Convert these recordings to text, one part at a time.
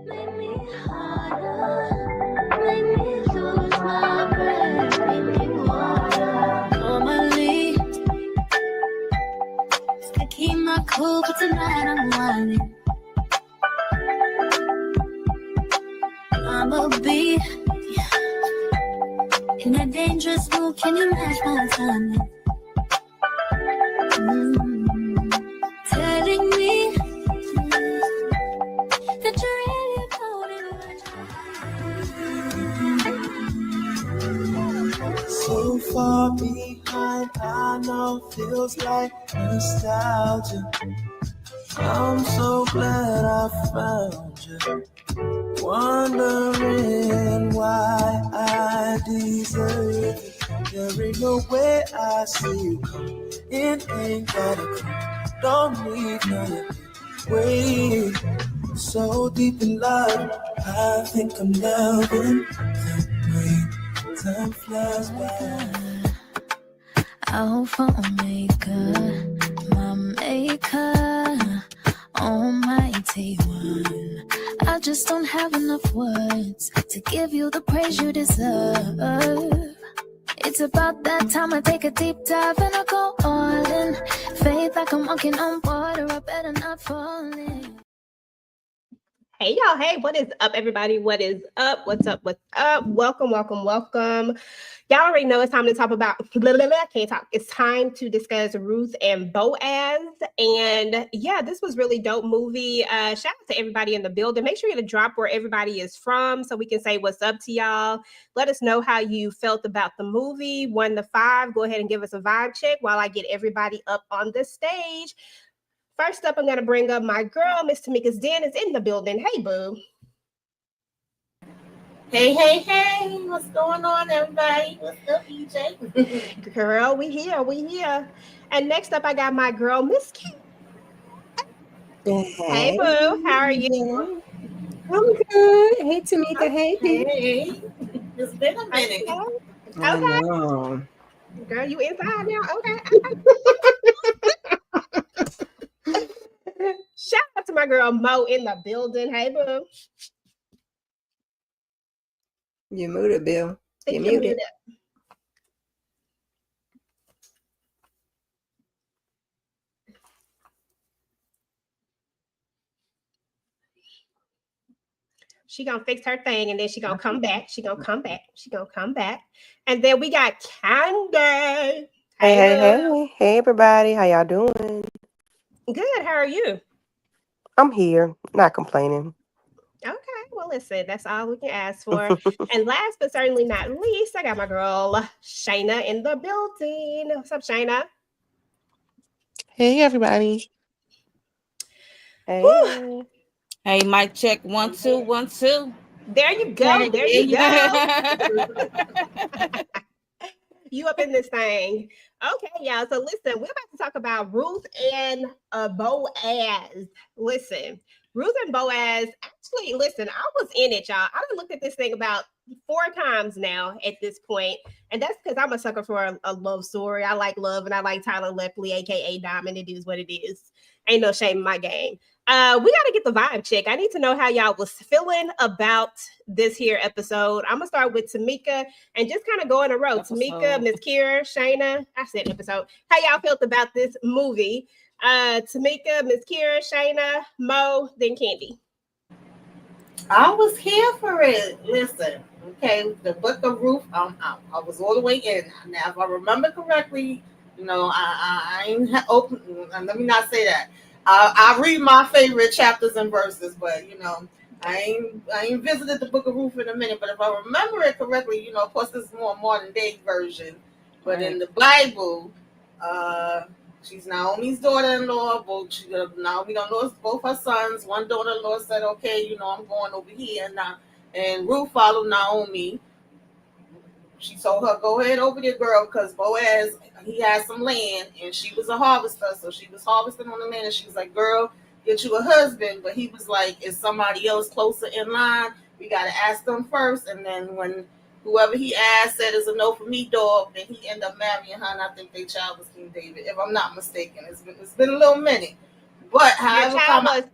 Make me harder, make me lose my breath, make me water. Normally, I keep my cool, but tonight I'm whining. I'ma be in a dangerous mood. Can you match my timing? Telling me that you're really floating. So far behind, I know feels like nostalgia. I'm so glad I found you. Wondering why I deserve it. There ain't no way I see you come. It ain't gotta come. Don't need no wait. So deep in love, I think I'm loving the way time flies by. I hope for a maker, my maker, almighty one. I just don't have enough words to give you the praise you deserve. It's about that time I take a deep dive and I go all in. Faith like I'm walking on water, I better not fall in. Hey y'all, hey, what is up everybody? What is up? What's up? What's up? Welcome, welcome, welcome. Y'all already know it's time to talk about, I can't talk. It's time to discuss Ruth and Boaz. And yeah, this was really dope movie. Shout out to everybody in the building. Make sure you drop where everybody is from so we can say what's up to y'all. Let us know how you felt about the movie. 1 to 5, go ahead and give us a vibe check while I get everybody up on the stage. First up, I'm going to bring up my girl, Miss Tamika's Den is in the building. Hey, boo. Hey, what's going on, everybody? What's up, EJ? Girl, we here. And next up, I got my girl, Miss Kim. Hey, boo. How are you? I'm good. Hey, Tamika. Hey. It's been a minute. Okay. Girl, you inside now? Okay. Shout out to my girl, Mo, in the building. Hey, boo. You muted, Bill. You muted. muted. She gonna fix her thing and then she gonna come back. She gonna come back. And then we got Candy. Hey, everybody. How y'all doing? Good. How are you? I'm here. Not complaining. Okay. Well, listen, that's all we can ask for. And last but certainly not least, I got my girl, Shayna, in the building. What's up, Shayna? Hey, everybody. Hey. Whew. Hey, mic check. 1 2 1 2. There you go. There you go. You up in this thing. Okay, y'all. So listen, we're about to talk about Ruth and Boaz. Listen, Ruth and Boaz. Actually, listen, I was in it, y'all. I done looked at this thing about 4 times now at this point, and that's because I'm a sucker for a love story. I like love, and I like Tyler Lepley, aka Diamond. It is what it is. Ain't no shame in my game. We got to get the vibe check. I need to know how y'all was feeling about this here episode. I'm going to start with Tamika and just kind of go in a row. Tamika, Miss Kira, Shayna. I said episode. How y'all felt about this movie? Tamika, Miss Kira, Shayna, Mo, then Candy. I was here for it. Listen, okay, the book of Ruth, I was all the way in. Now, if I remember correctly, you know, I ain't open. Let me not say that. I read my favorite chapters and verses, but you know, I ain't visited the book of Ruth in a minute. But if I remember it correctly, you know, of course, this is more modern day version. But in the Bible, she's Naomi's daughter-in-law. Naomi don't know both her sons. One daughter-in-law said, "Okay, you know, I'm going over here," and Ruth followed Naomi. She told her, "Go ahead over there, girl," because Boaz, he had some land, and she was a harvester, so she was harvesting on the land, and she was like, "Girl, get you a husband." But he was like, "Is somebody else closer in line? We got to ask them first." And then when whoever he asked said it's a no for me, dog, then he ended up marrying her, and I think their child was King David, if I'm not mistaken. It's been a little minute. But however,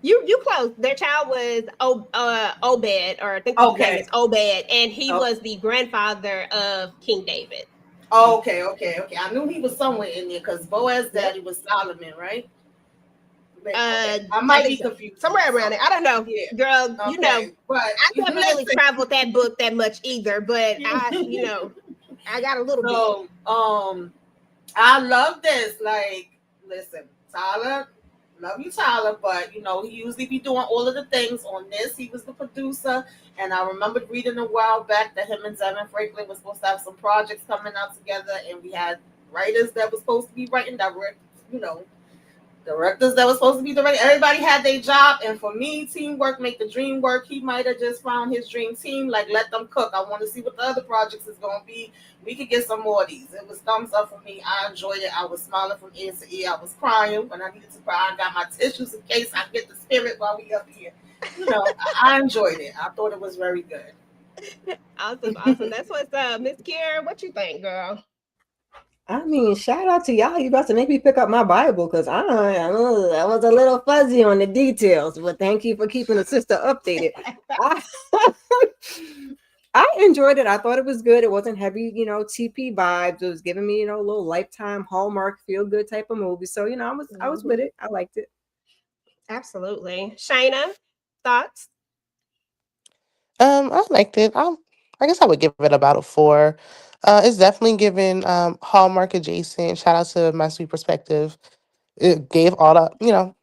You close. Their child was Obed, or I think his name is Obed, and he was the grandfather of King David. Okay. I knew he was somewhere in there because Boaz's daddy was Solomon, right? I might be confused. Somewhere around it. I don't know. Yeah. Girl, Okay. you know, But I haven't really traveled that book that much either, but I got a little bit. I love this. Like, listen, Tyler, love you, Tyler, but he usually be doing all of the things on this. He was the producer, and I remembered reading a while back that him and Zevin Franklin was supposed to have some projects coming out together, and we had writers that was supposed to be writing directors that was supposed to be directing. Everybody had their job, and for me, teamwork make the dream work. He might have just found his dream team. Like, let them cook. I want to see what the other projects is going to be. We could get some more of these. It was thumbs up for me. I enjoyed it. I was smiling from ear to ear. I was crying when I needed to cry. I got my tissues in case I get the spirit while we up here. I enjoyed it. I thought it was very good. Awesome. That's what's up. Miss Kiera, what you think, girl? I mean, shout out to y'all. You about to make me pick up my Bible because I was a little fuzzy on the details, but thank you for keeping the sister updated. I enjoyed it. I thought it was good. It wasn't heavy, TP vibes. It was giving me, a little Lifetime Hallmark feel good type of movie. So, I was with it. I liked it. Absolutely. Shayna, thoughts? I liked it. I guess I would give it about a 4. It's definitely given Hallmark adjacent. Shout out to My Sweet Perspective. It gave all the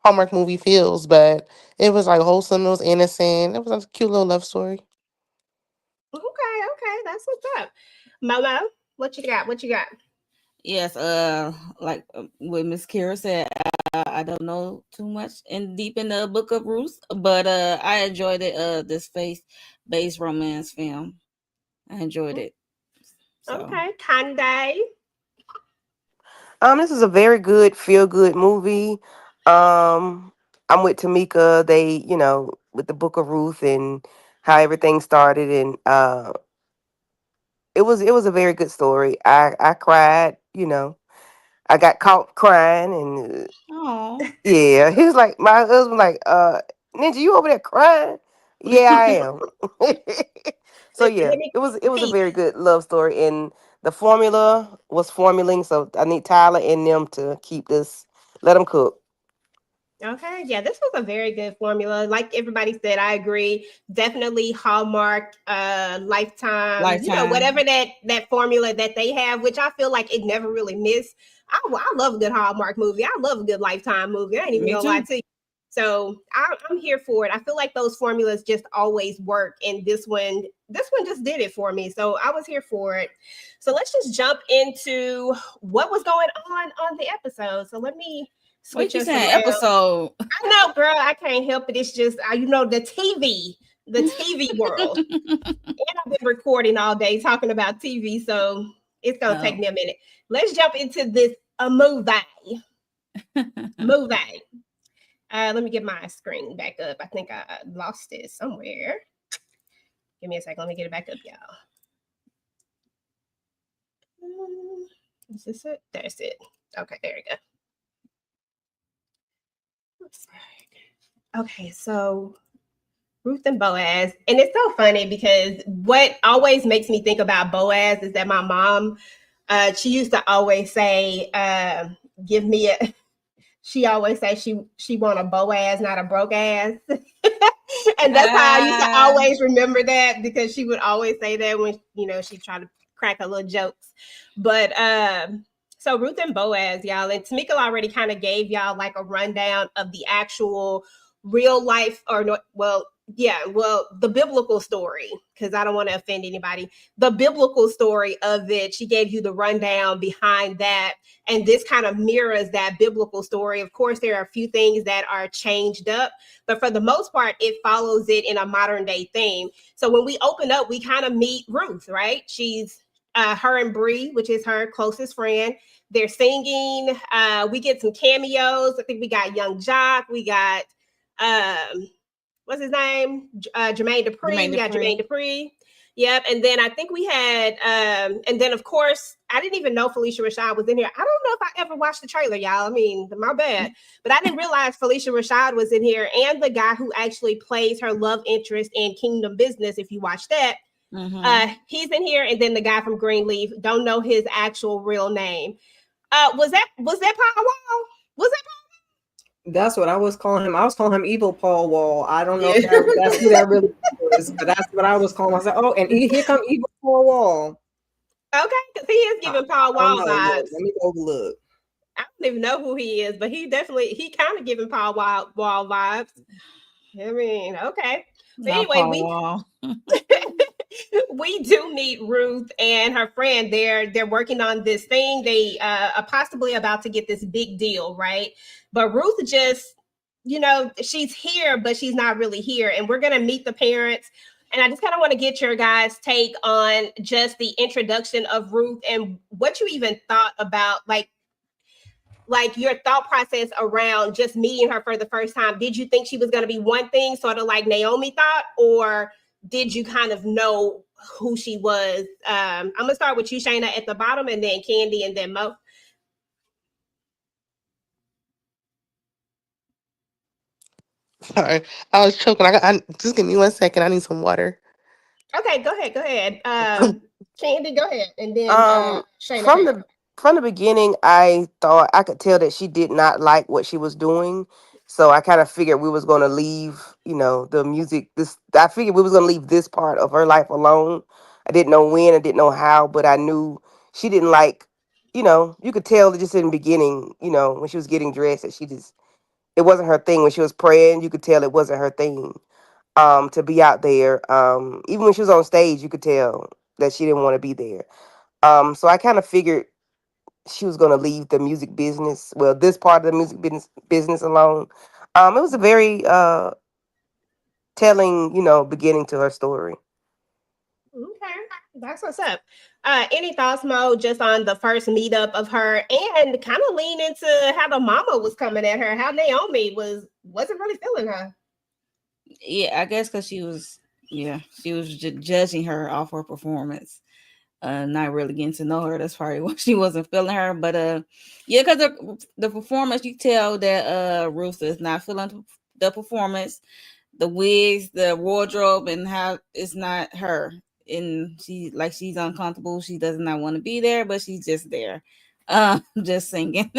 Hallmark movie feels, but it was like wholesome. It was innocent. It was a cute little love story. Okay, that's what's up. Momo, what you got? Yes, like what Miss Kira said, I don't know too much deep in the Book of Ruth, but I enjoyed it. This faith-based romance film, I enjoyed it. So. Okay, Kande. This is a very good feel-good movie. I'm with Tamika. They, with the Book of Ruth and how everything started, and it was a very good story. I cried. I got caught crying, and yeah, he was like, my husband, like, Ninja, you over there crying? Yeah, I am. So yeah, it was a very good love story, and the formula was formulating. So I need Tyler and them to keep this. Let them cook. Okay, yeah, this was a very good formula. Like everybody said, I agree. Definitely Hallmark, Lifetime. Whatever that formula that they have, which I feel like it never really missed. I love a good Hallmark movie. I love a good Lifetime movie. I ain't even gonna lie to you. So I'm here for it. I feel like those formulas just always work, and this one just did it for me. So I was here for it. So let's just jump into what was going on the episode. So let me. What you saying? Episode? I know, girl. I can't help it. It's just the TV world. And I've been recording all day talking about TV, so it's gonna take me a minute. Let's jump into this movie. Let me get my screen back up. I think I lost it somewhere. Give me a second. Let me get it back up, y'all. Is this it? That's it. Okay, there we go. Okay, so Ruth and Boaz. And it's so funny because what always makes me think about Boaz is that my mom, she used to always say, she always say she want a Boaz, not a broke ass. And that's how I used to always remember that, because she would always say that when, she tried to crack her little jokes. But so Ruth and Boaz, y'all, and Tamika already kind of gave y'all like a rundown of the actual real life, the biblical story, because I don't want to offend anybody. The biblical story of it, she gave you the rundown behind that. And this kind of mirrors that biblical story. Of course, there are a few things that are changed up, but for the most part, it follows it in a modern day theme. So when we open up, we kind of meet Ruth, right? She's her and Bree, which is her closest friend. They're singing. We get some cameos. I think we got Young Jock. We got what's his name? Jermaine Dupri. We got Jermaine Dupri. Yep. And then I think we had, and then of course, I didn't even know Phylicia Rashad was in here. I don't know if I ever watched the trailer, y'all. I mean, my bad. But I didn't realize Phylicia Rashad was in here, and the guy who actually plays her love interest in Kingdom Business, if you watch that, he's in here. And then the guy from Greenleaf, don't know his actual real name. Was that Paul Wall? Was that That's what I was calling him. I was calling him Evil Paul Wall. I don't know if that's who that really is, but that's what I was calling. I said, "Oh, and here come Evil Paul Wall." Okay, because he is giving Paul Wall vibes. Let me go look. I don't even know who he is, but he kind of giving Paul Wall vibes. I mean, okay. But anyway, we do meet Ruth and her friend. They're working on this thing. They are possibly about to get this big deal, right? But Ruth just, she's here, but she's not really here. And we're gonna meet the parents. And I just kind of want to get your guys' take on just the introduction of Ruth and what you even thought about, like your thought process around just meeting her for the first time. Did you think she was going to be one thing, sort of like Naomi thought, or did you kind of know who she was? I'm going to start with you, Shayna, at the bottom, and then Candy, and then Mo. Sorry, I was choking. I just give me 1 second. I need some water. Okay, go ahead. Candy, go ahead, and then Shayna. From the beginning, I thought I could tell that she did not like what she was doing. So I kind of figured we was going to leave, the music. I figured we was going to leave this part of her life alone. I didn't know when, I didn't know how, but I knew she didn't like, you could tell just in the beginning, when she was getting dressed that it wasn't her thing. When she was praying, you could tell it wasn't her thing. To be out there. Even when she was on stage, you could tell that she didn't want to be there. So I kind of figured she was going to leave the music business. Well, this part of the music business alone. It was a very telling, beginning to her story. Okay, that's what's up. Any thoughts, Mo, just on the first meetup of her, and kind of lean into how the mama was coming at her, how Naomi wasn't really feeling her. Yeah, I guess because she was judging her off her performance, not really getting to know her. That's probably why she wasn't feeling her. But because the performance, you tell that Ruth is not feeling the performance, the wigs, the wardrobe, and how it's not her. And she's uncomfortable. She does not want to be there, but she's just there, just singing.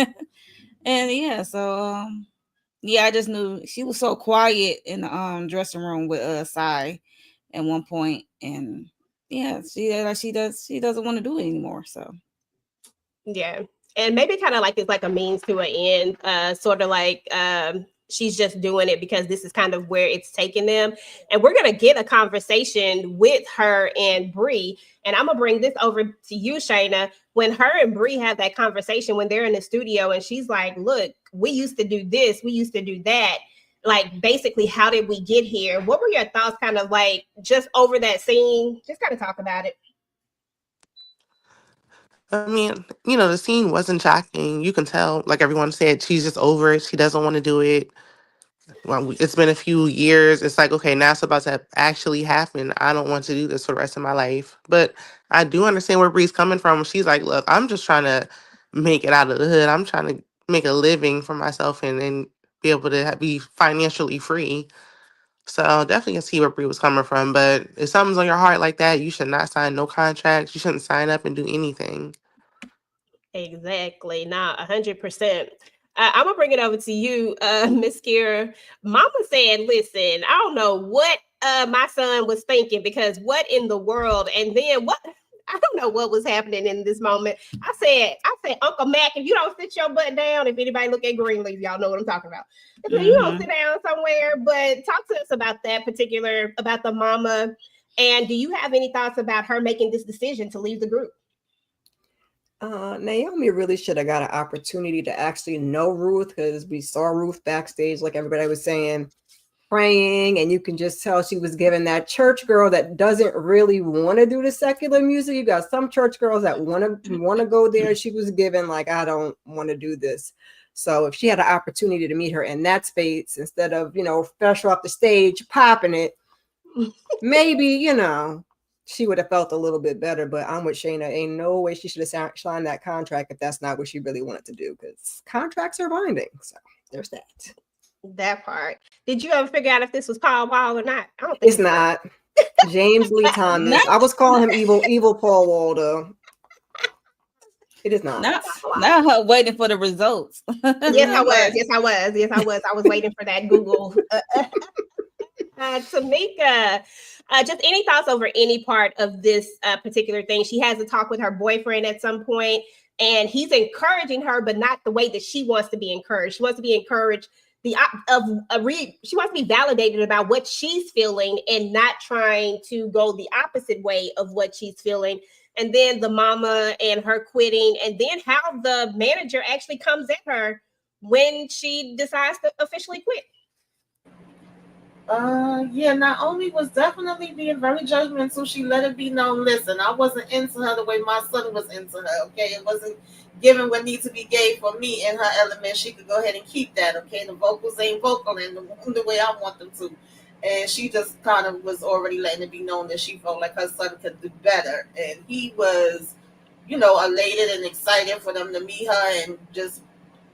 And yeah, so I just knew she was so quiet in the dressing room with Sai at one point, and yeah, she doesn't want to do it anymore. So yeah, and maybe kind of like it's like a means to an end, sort of like she's just doing it because this is kind of where it's taking them. And we're gonna get a conversation with her and Bree, and I'm gonna bring this over to you, Shayna. When her and Bree have that conversation when they're in the studio, and she's like, "Look, we used to do this, we used to do that." Like, basically, how did we get here? What were your thoughts, kind of like just over that scene? Just kind of talk about it. I mean, the scene wasn't shocking. You can tell, like everyone said, she's just over it. She doesn't want to do it. Well, it's been a few years. It's like, okay, now it's about to actually happen. I don't want to do this for the rest of my life. But I do understand where Bree's coming from. She's like, look, I'm just trying to make it out of the hood. I'm trying to make a living for myself and be able to be financially free. So definitely can see where Bree was coming from. But if something's on your heart like that, you should not sign no contracts. You shouldn't sign up and do anything. Exactly. Nah, 100%. I'm gonna bring it over to you, Miss Kira. Mama said, "Listen, I don't know what my son was thinking, because what in the world?" And then what? I don't know what was happening in this moment. I said, Uncle Mac, if you don't sit your butt down, if anybody look at Greenleaf, y'all know what I'm talking about. If you don't sit down somewhere, but talk to us about about the mama. And do you have any thoughts about her making this decision to leave the group? Naomi really should have got an opportunity to actually know Ruth, because we saw Ruth backstage, like everybody was saying, praying, and you can just tell she was given that church girl that doesn't really want to do the secular music. You got some church girls that want to go there. She was given like, I don't want to do this. So if she had an opportunity to meet her in that space instead of fresh off the stage popping it, maybe she would have felt a little bit better. But I'm with Shayna. Ain't no way she should have signed that contract if that's not what she really wanted to do, because contracts are binding. So there's that. That part. Did you ever figure out if this was Paul Wall or not? I don't think It's not. James Lee Thomas. Not- I was calling him evil Paul Waldo. It is not. Now her waiting for the results. Yes, I was. Yes, I was. Yes, I was. I was waiting for that Google. Tamika, just any thoughts over any part of this particular thing? She has a talk with her boyfriend at some point, and he's encouraging her, but not the way that she wants to be encouraged. She wants to be encouraged she wants to be validated about what she's feeling and not trying to go the opposite way of what she's feeling. And then the mama and her quitting, and then how the manager actually comes at her when she decides to officially quit. Not only was definitely being very judgmental, she let it be known, listen, I wasn't into her the way my son was into her, okay? It wasn't given what needs to be gave for me in her element. She could go ahead and keep that, okay? The vocals ain't vocal in the way I want them to. And she just kind of was already letting it be known that she felt like her son could do better. And he was, elated and excited for them to meet her and just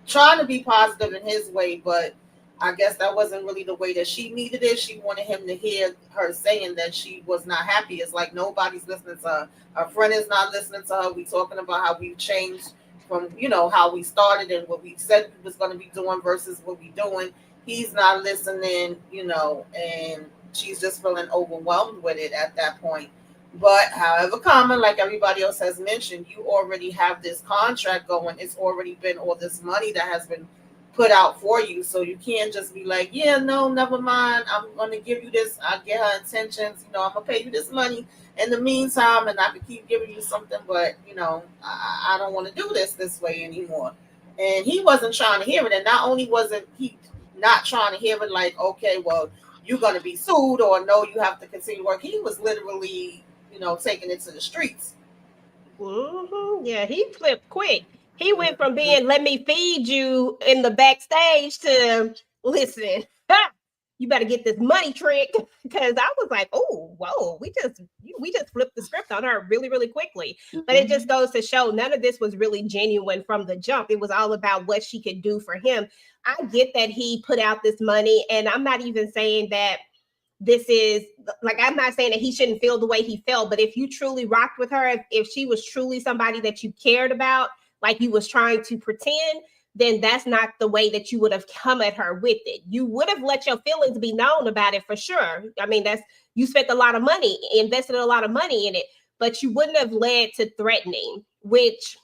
trying to be positive in his way, but I guess that wasn't really the way that she needed it. She wanted him to hear her saying that she was not happy. It's like nobody's listening to her. Her friend is not listening to her. We talking about how we've changed from, how we started and what we said we was going to be doing versus what we doing. He's not listening, and she's just feeling overwhelmed with it at that point. But however common, like everybody else has mentioned, you already have this contract going. It's already been all this money that has been put out for you, so you can't just be like, yeah, no, never mind, I'm going to give you this, I get her intentions, I'm going to pay you this money in the meantime, and I can keep giving you something, but I don't want to do this way anymore. And he wasn't trying to hear it, and not only wasn't he not trying to hear it, like, okay, well, you're going to be sued, or no, you have to continue work. He was literally taking it to the streets. Mm-hmm. Yeah, he flipped quick. He went from being, let me feed you in the backstage to, listen, you better get this money trick. Because I was like, oh, whoa, we just flipped the script on her really, really quickly. Mm-hmm. But it just goes to show none of this was really genuine from the jump. It was all about what she could do for him. I get that he put out this money, and I'm not even saying that this is like, I'm not saying that he shouldn't feel the way he felt, but if you truly rocked with her, if she was truly somebody that you cared about, like you was trying to pretend, then that's not the way that you would have come at her with it. You would have let your feelings be known about it for sure. I mean, you spent a lot of money, invested a lot of money in it, but you wouldn't have led to threatening, which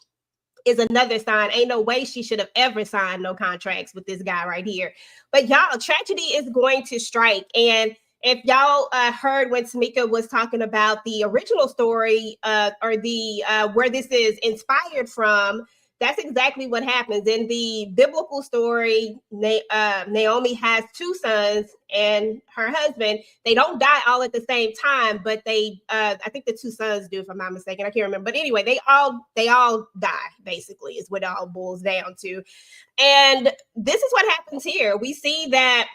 is another sign. Ain't no way she should have ever signed no contracts with this guy right here. But y'all, tragedy is going to strike. And if y'all heard when Tamika was talking about the original story or the where this is inspired from, that's exactly what happens. In the biblical story, Naomi has two sons and her husband. They don't die all at the same time, but they, I think the two sons do, if I'm not mistaken. I can't remember. But anyway, they all die, basically, is what it all boils down to. And this is what happens here. We see that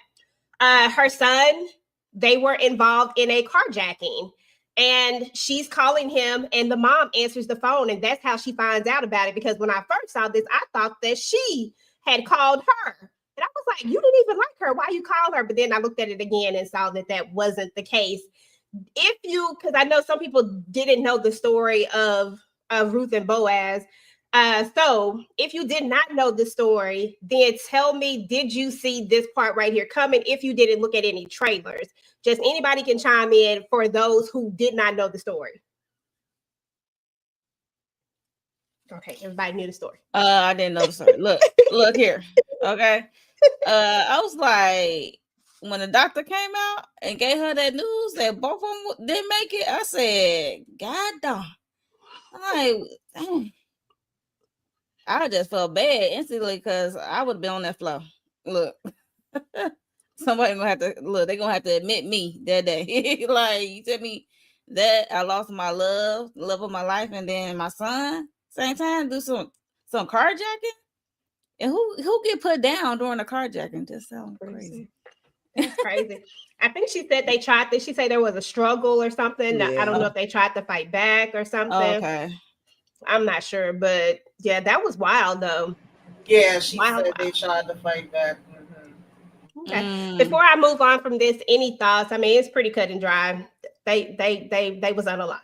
her son, they were involved in a carjacking. And she's calling him, and the mom answers the phone, and that's how she finds out about it. Because when I first saw this, I thought that she had called her, and I was like, "You didn't even like her. Why you call her?" But then I looked at it again and saw that that wasn't the case. Because I know some people didn't know the story of Ruth and Boaz. So if you did not know the story, then tell me, did you see this part right here coming? If you didn't look at any trailers, just anybody can chime in for those who did not know the story. Okay, everybody knew the story. I didn't know the story. Look here. Okay. I was like, when the doctor came out and gave her that news that both of them didn't make it, I said, God damn. I'm like, dang. I just felt bad instantly because I would have been on that floor. Look, somebody gonna have to look. They're gonna have to admit me that day. Like, you tell me that I lost my love of my life, and then my son same time do some carjacking. And who get put down during a carjacking? Just sounds crazy. That's crazy. I think she said they tried. Did she say there was a struggle or something? I don't know Yeah. if they tried to fight back or something. Okay. I'm not sure, but yeah, that was wild though. Yeah, she Wild, said wild. they tried to fight back. Okay. Mm. Before I move on from this, any thoughts? I mean, it's pretty cut and dry. They was unalive.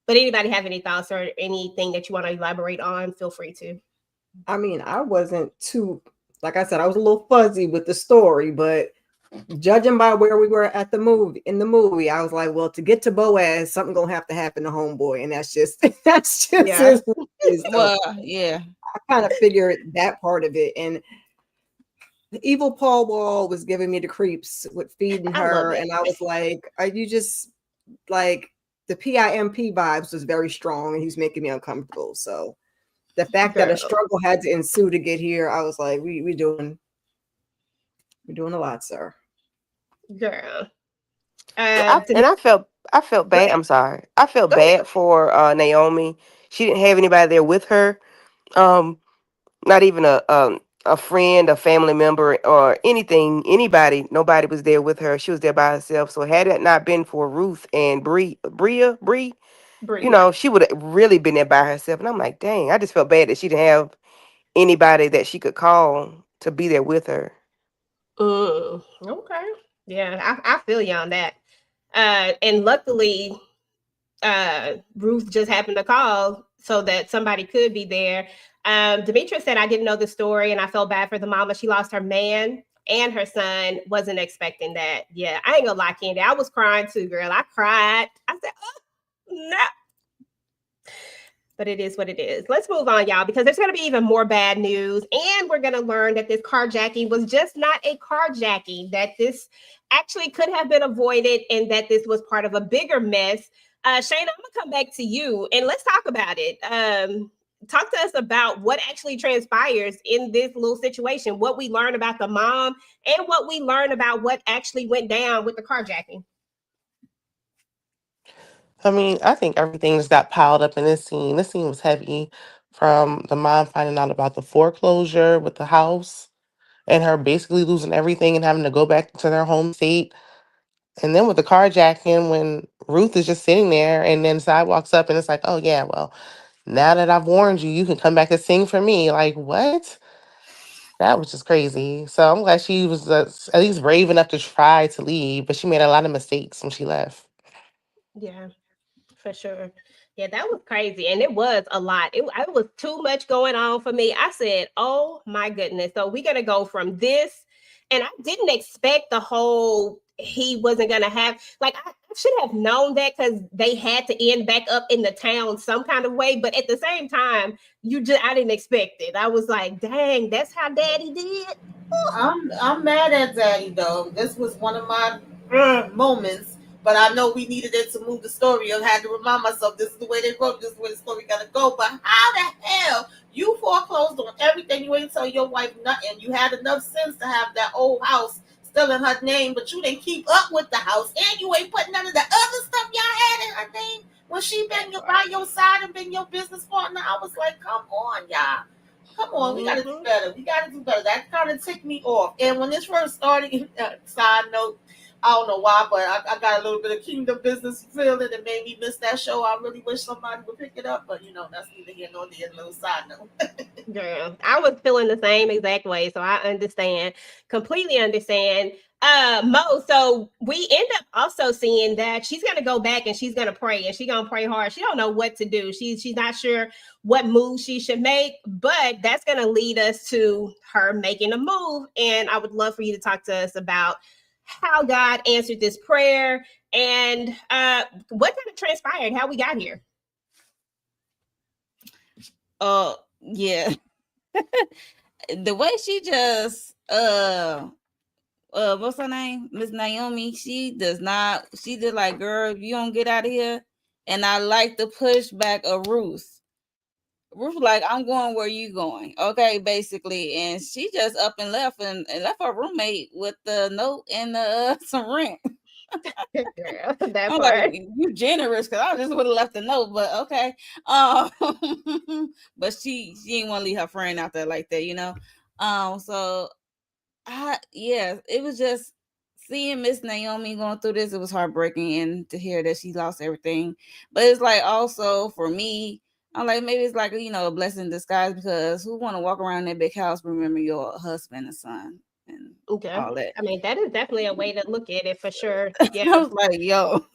But anybody have any thoughts or anything that you want to elaborate on? Feel free to. I mean, I wasn't too, like I said, I was a little fuzzy with the story, but judging by where we were at the movie, I was like, well, to get to Boaz, something gonna have to happen to homeboy, and that's just Yeah. is what it is. So Well, yeah. I kind of figured that part of it, and the evil Paul Wall was giving me the creeps with feeding I love her, it. and I was like, are you just like the PIMP vibes was very strong, and he's making me uncomfortable. So the fact that a Girl. struggle had to ensue to get here, I was like, we're doing a lot, sir. Girl. And Denise, I felt go bad. ahead. I'm sorry. I felt Go ahead. bad for Naomi. She didn't have anybody there with her. Um, not even a friend, a family member, or anything. Anybody. Nobody was there with her. She was there by herself. So had it not been for Ruth and Bree, Bree, yeah. she would have really been there by herself. And I'm like, dang. I just felt bad that she didn't have anybody that she could call to be there with her. Okay. Yeah, I feel you on that. And luckily, Ruth just happened to call so that somebody could be there. Demetra said, I didn't know the story and I felt bad for the mama. She lost her man and her son. Wasn't expecting that. Yeah, I ain't gonna lie, Candy. I was crying too, girl. I cried. I said, oh, no. But it is what it is. Let's move on, y'all, because there's going to be even more bad news. And we're going to learn that this carjacking was just not a carjacking, that this actually could have been avoided and that this was part of a bigger mess. Shayna, I'm going to come back to you and let's talk about it. Talk to us about what actually transpires in this little situation, what we learned about the mom and what we learned about what actually went down with the carjacking. I mean, I think everything just got piled up in this scene. This scene was heavy, from the mom finding out about the foreclosure with the house and her basically losing everything and having to go back to their home state. And then with the carjacking, when Ruth is just sitting there and then Side walks up and it's like, oh, yeah, well, now that I've warned you, you can come back and sing for me. Like, what? That was just crazy. So I'm glad she was at least brave enough to try to leave, but she made a lot of mistakes when she left. Yeah. For sure. Yeah, that was crazy. And it was a lot. It was too much going on for me. I said, oh my goodness. So we're going to go from this. And I didn't expect the whole, he wasn't going to have, like, I should have known that because they had to end back up in the town some kind of way. But at the same time, I didn't expect it. I was like, dang, that's how daddy did. I'm mad at Daddy though. This was one of my moments, but I know we needed it to move the story. I had to remind myself this is the way they wrote, this is the way the story gotta go. But how the hell you foreclosed on everything? You ain't tell your wife nothing. You had enough sense to have that old house still in her name, but you didn't keep up with the house, and you ain't put none of the other stuff y'all had in her name when she been by your side and been your business partner. I was like, come on, y'all. Come on, we gotta do better. We gotta do better. That kind of ticked me off. And when this first started, side note, I don't know why, but I got a little bit of Kingdom Business feeling and made me miss that show. I really wish somebody would pick it up, but that's neither here nor there. Little side note. Girl, I was feeling the same exact way, so I understand, completely understand. Mo, so we end up also seeing that she's gonna go back and she's gonna pray and she's gonna pray hard. She don't know what to do. She's not sure what move she should make, but that's gonna lead us to her making a move. And I would love for you to talk to us about how God answered this prayer and what kind of transpired, how we got here. Yeah. The way she just what's her name? Miss Naomi, she did like, girl, if you don't get out of here. And I like the pushback of Ruth. Ruth like, I'm going where you going. Okay, basically. And she just up and left and left her roommate with the note and some rent. Girl, that I'm part. like, you generous, because I just would have left a note, but okay. But she didn't want to leave her friend out there like that, So it was just seeing Miss Naomi going through this, it was heartbreaking, and to hear that she lost everything. But it's like also for me, I'm like, maybe it's like, you know, a blessing in disguise, because who want to walk around that big house, remember your husband and son and Okay. all that. I mean, that is definitely a way to look at it for sure. Yeah. I was like, yo,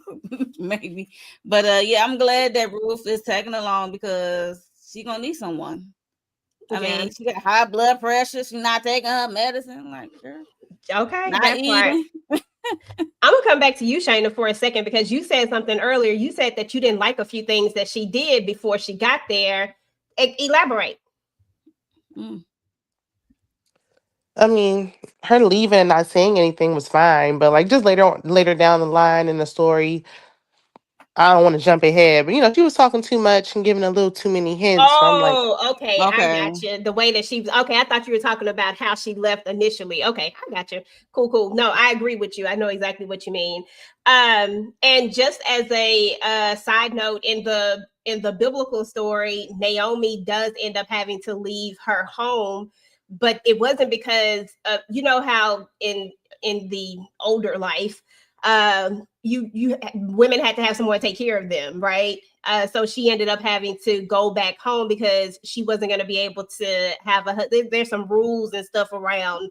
maybe. But yeah, I'm glad that Ruth is tagging along, because she gonna need someone. I Yeah. mean, she got high blood pressure. She's not taking her medicine. Like, girl, Okay, not that part. eating. I'm gonna come back to you, Shayna, for a second, because you said something earlier. You said that you didn't like a few things that she did before she got there. Elaborate. Mm. I mean, her leaving and not saying anything was fine, but like just later down the line in the story, I don't want to jump ahead, but you know, she was talking too much and giving a little too many hints. So I'm like, Oh, okay. I Okay. got you. The way that she was okay. I thought you were talking about how she left initially. Okay, I got you. Cool, cool. No, I agree with you. I know exactly what you mean. And just as a side note, in the biblical story, Naomi does end up having to leave her home, but it wasn't because you know how in the older life, you women had to have someone take care of them, right? So she ended up having to go back home because she wasn't going to be able to have there's some rules and stuff around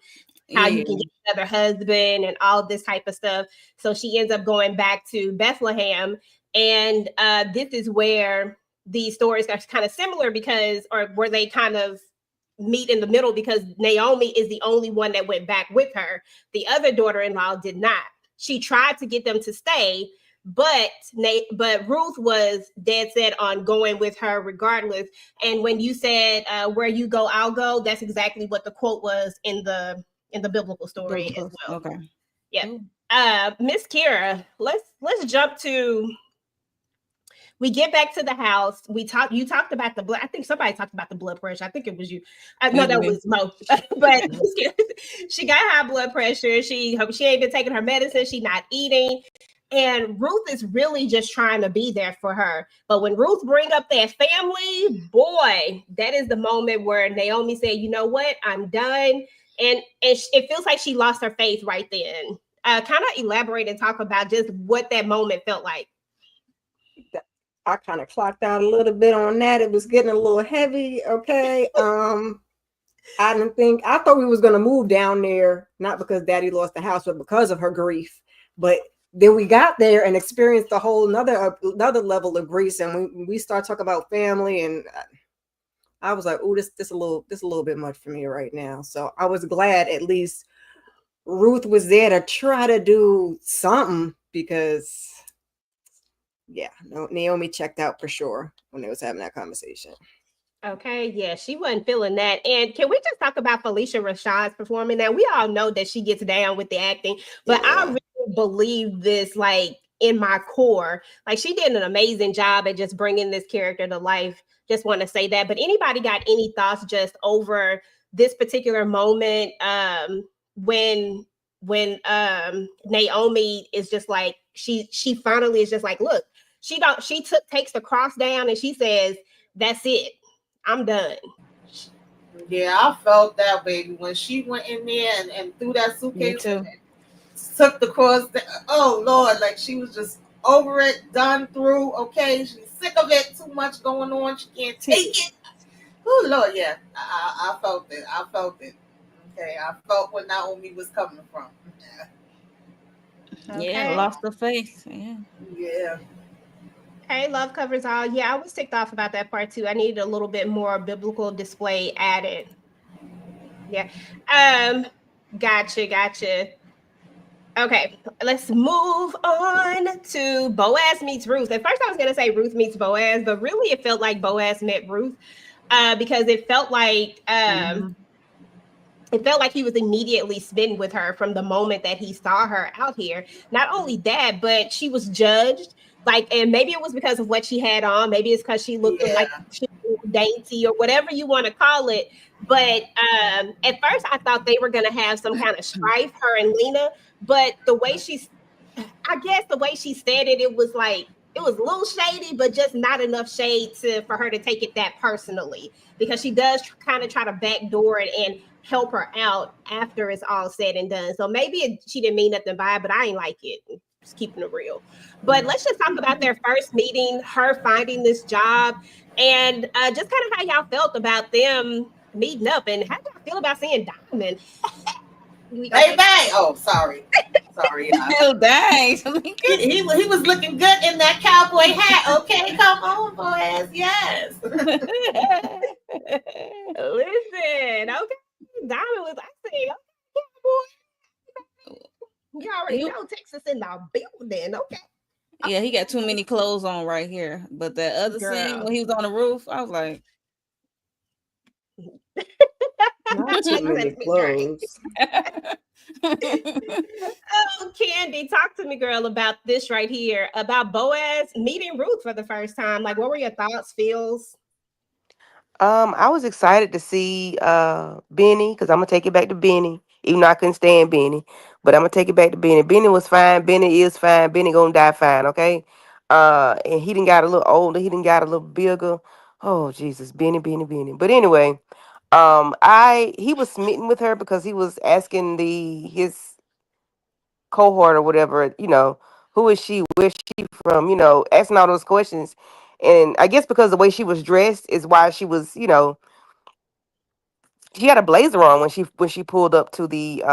how you can get another husband and all this type of stuff. So she ends up going back to Bethlehem. And this is where these stories are kind of similar or where they kind of meet in the middle, because Naomi is the only one that went back with her. The other daughter-in-law did not. She tried to get them to stay, but Ruth was dead set on going with her regardless. And when you said where you go, I'll go, that's exactly what the quote was in the biblical story as well. Okay. Yeah. Miss Kira, let's jump to, we get back to the house. You talked about the blood. I think somebody talked about the blood pressure. I think it was you. No, that was Mo. But she got high blood pressure. She ain't been taking her medicine. She not eating. And Ruth is really just trying to be there for her. But when Ruth bring up that family, boy, that is the moment where Naomi said, you know what? I'm done. And it feels like she lost her faith right then. Kind of elaborate and talk about just what that moment felt like. I kind of clocked out a little bit on that. It was getting a little heavy. Okay. I thought we was going to move down there, not because Daddy lost the house, but because of her grief. But then we got there and experienced a whole another level of grief. And we start talking about family, and I was like, oh, this a little bit much for me right now. So I was glad at least Ruth was there to try to do something, because yeah, no, Naomi checked out for sure when they was having that conversation. Okay, yeah, she wasn't feeling that. And can we just talk about Phylicia Rashad's performance? Now, we all know that she gets down with the acting, but I really believe this, like, in my core. Like, she did an amazing job at just bringing this character to life. Just want to say that. But anybody got any thoughts just over this particular moment when Naomi is just like, she finally is just like, look, takes the cross down and she says, that's it. I'm done. Yeah, I felt that, baby, when she went in there and threw that suitcase and took the cross. Oh Lord, like she was just over it, done through. Okay, she's sick of it. Too much going on. She can't take it. Oh Lord, yeah, I felt it. I felt it. Okay, I felt where Naomi was coming from. Okay. Yeah, lost the faith. Yeah. Yeah. Hey, love covers all. Yeah, I was ticked off about that part too. I needed a little bit more biblical display added. Yeah. Gotcha. Okay, let's move on to Boaz meets Ruth. At first, I was gonna say Ruth meets Boaz, but really, it felt like Boaz met Ruth because it felt like it felt like he was immediately smitten with her from the moment that he saw her out here. Not only that, but she was judged. Like, and maybe it was because of what she had on. Maybe it's because she looked like she was dainty or whatever you want to call it. But at first, I thought they were going to have some kind of strife, her and Lena. But the way she said it, it was like, it was a little shady, but just not enough shade for her to take it that personally, because she does kind of try to backdoor it. And help her out after it's all said and done. So maybe she didn't mean nothing by it, but I ain't like it. Just keeping it real. But let's just talk about their first meeting, her finding this job, and just kind of how y'all felt about them meeting up, and how y'all feel about seeing Diamond. Bang bang! Oh, sorry. Oh, dang. He was looking good in that cowboy hat. Okay, come on, Boaz. Yes. Listen, okay. Diamond was, I said, okay, boy. You already know Texas in the building, okay. Yeah, he got too many clothes on right here. But that other scene when he was on the roof, I was like, Not too many clothes. Oh, Candy, talk to me, girl, about this right here, about Boaz meeting Ruth for the first time. Like, what were your thoughts, feels? I was excited to see Benny, because I'm gonna take it back to Benny, even though I couldn't stand Benny. But I'm gonna take it back to Benny. Benny was fine. Benny is fine. Benny gonna die fine, okay? And he didn't got a little older. He didn't got a little bigger. Oh Jesus, Benny, Benny, Benny. But anyway, he was smitten with her because he was asking his cohort or whatever, who is she, where's she from, asking all those questions. And I guess because the way she was dressed is why she was, she had a blazer on when she pulled up to the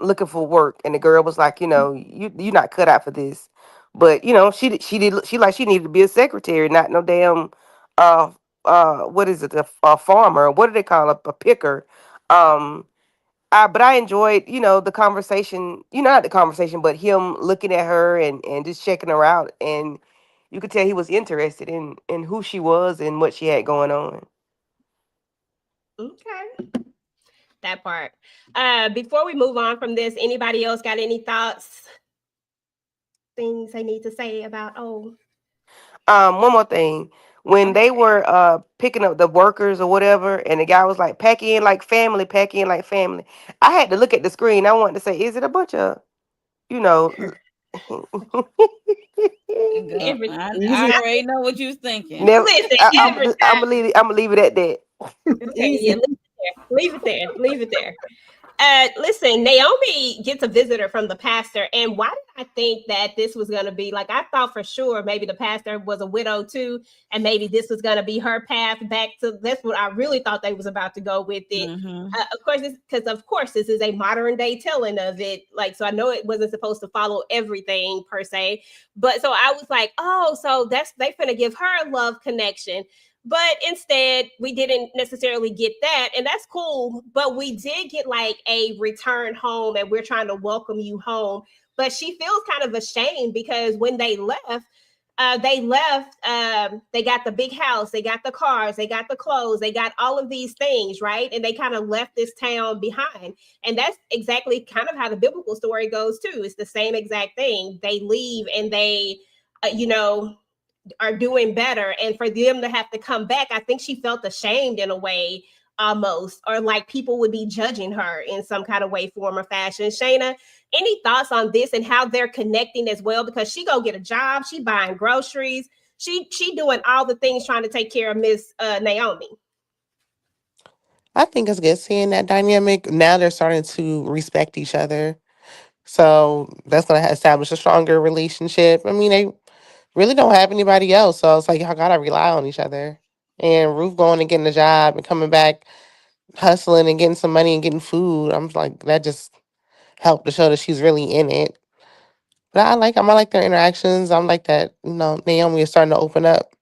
looking for work, and the girl was like, you're not cut out for this. But she needed to be a secretary, not no damn what is it, a farmer, what do they call a picker. But I enjoyed, the conversation, not the conversation, but him looking at her and just checking her out. And you could tell he was interested in who she was and what she had going on. Okay. That part. Before we move on from this, anybody else got any thoughts, things they need to say about, One more thing. When they were picking up the workers or whatever, and the guy was like, pack in like family, pack in like family. I had to look at the screen. I wanted to say, is it a bunch of, you know, every, I already know what you was thinking. never, listen, every time. I'm gonna leave it at that. Okay, yeah, leave it there. Leave it there. Listen, Naomi gets a visitor from the pastor, and why did I think that this was going to be like? I thought for sure maybe the pastor was a widow too, and maybe this was going to be her path back to. That's what I really thought they was about to go with it. Of course, this is a modern day telling of it. Like, so I know it wasn't supposed to follow everything per se, but so I was like, oh, so they finna give her a love connection. But instead, we didn't necessarily get that. And that's cool. But we did get like a return home, and we're trying to welcome you home. But she feels kind of ashamed because when they left, they got the big house, they got the cars, they got the clothes, they got all of these things, right? And they kind of left this town behind. And that's exactly kind of how the biblical story goes too. It's the same exact thing. They leave and they, are doing better, and for them to have to come back, I think she felt ashamed in a way, almost, or like people would be judging her in some kind of way, form, or fashion. Shayna, any thoughts on this and how they're connecting as well? Because she go get a job, she buying groceries, she doing all the things trying to take care of Miss Naomi. I think it's good seeing that dynamic. Now they're starting to respect each other. So that's going to establish a stronger relationship. I mean, they really don't have anybody else. So it's like, y'all got to rely on each other. And Ruth going and getting a job and coming back, hustling and getting some money and getting food. I'm like, that just helped to show that she's really in it. But I like them. I like their interactions. I'm like that, Naomi is starting to open up.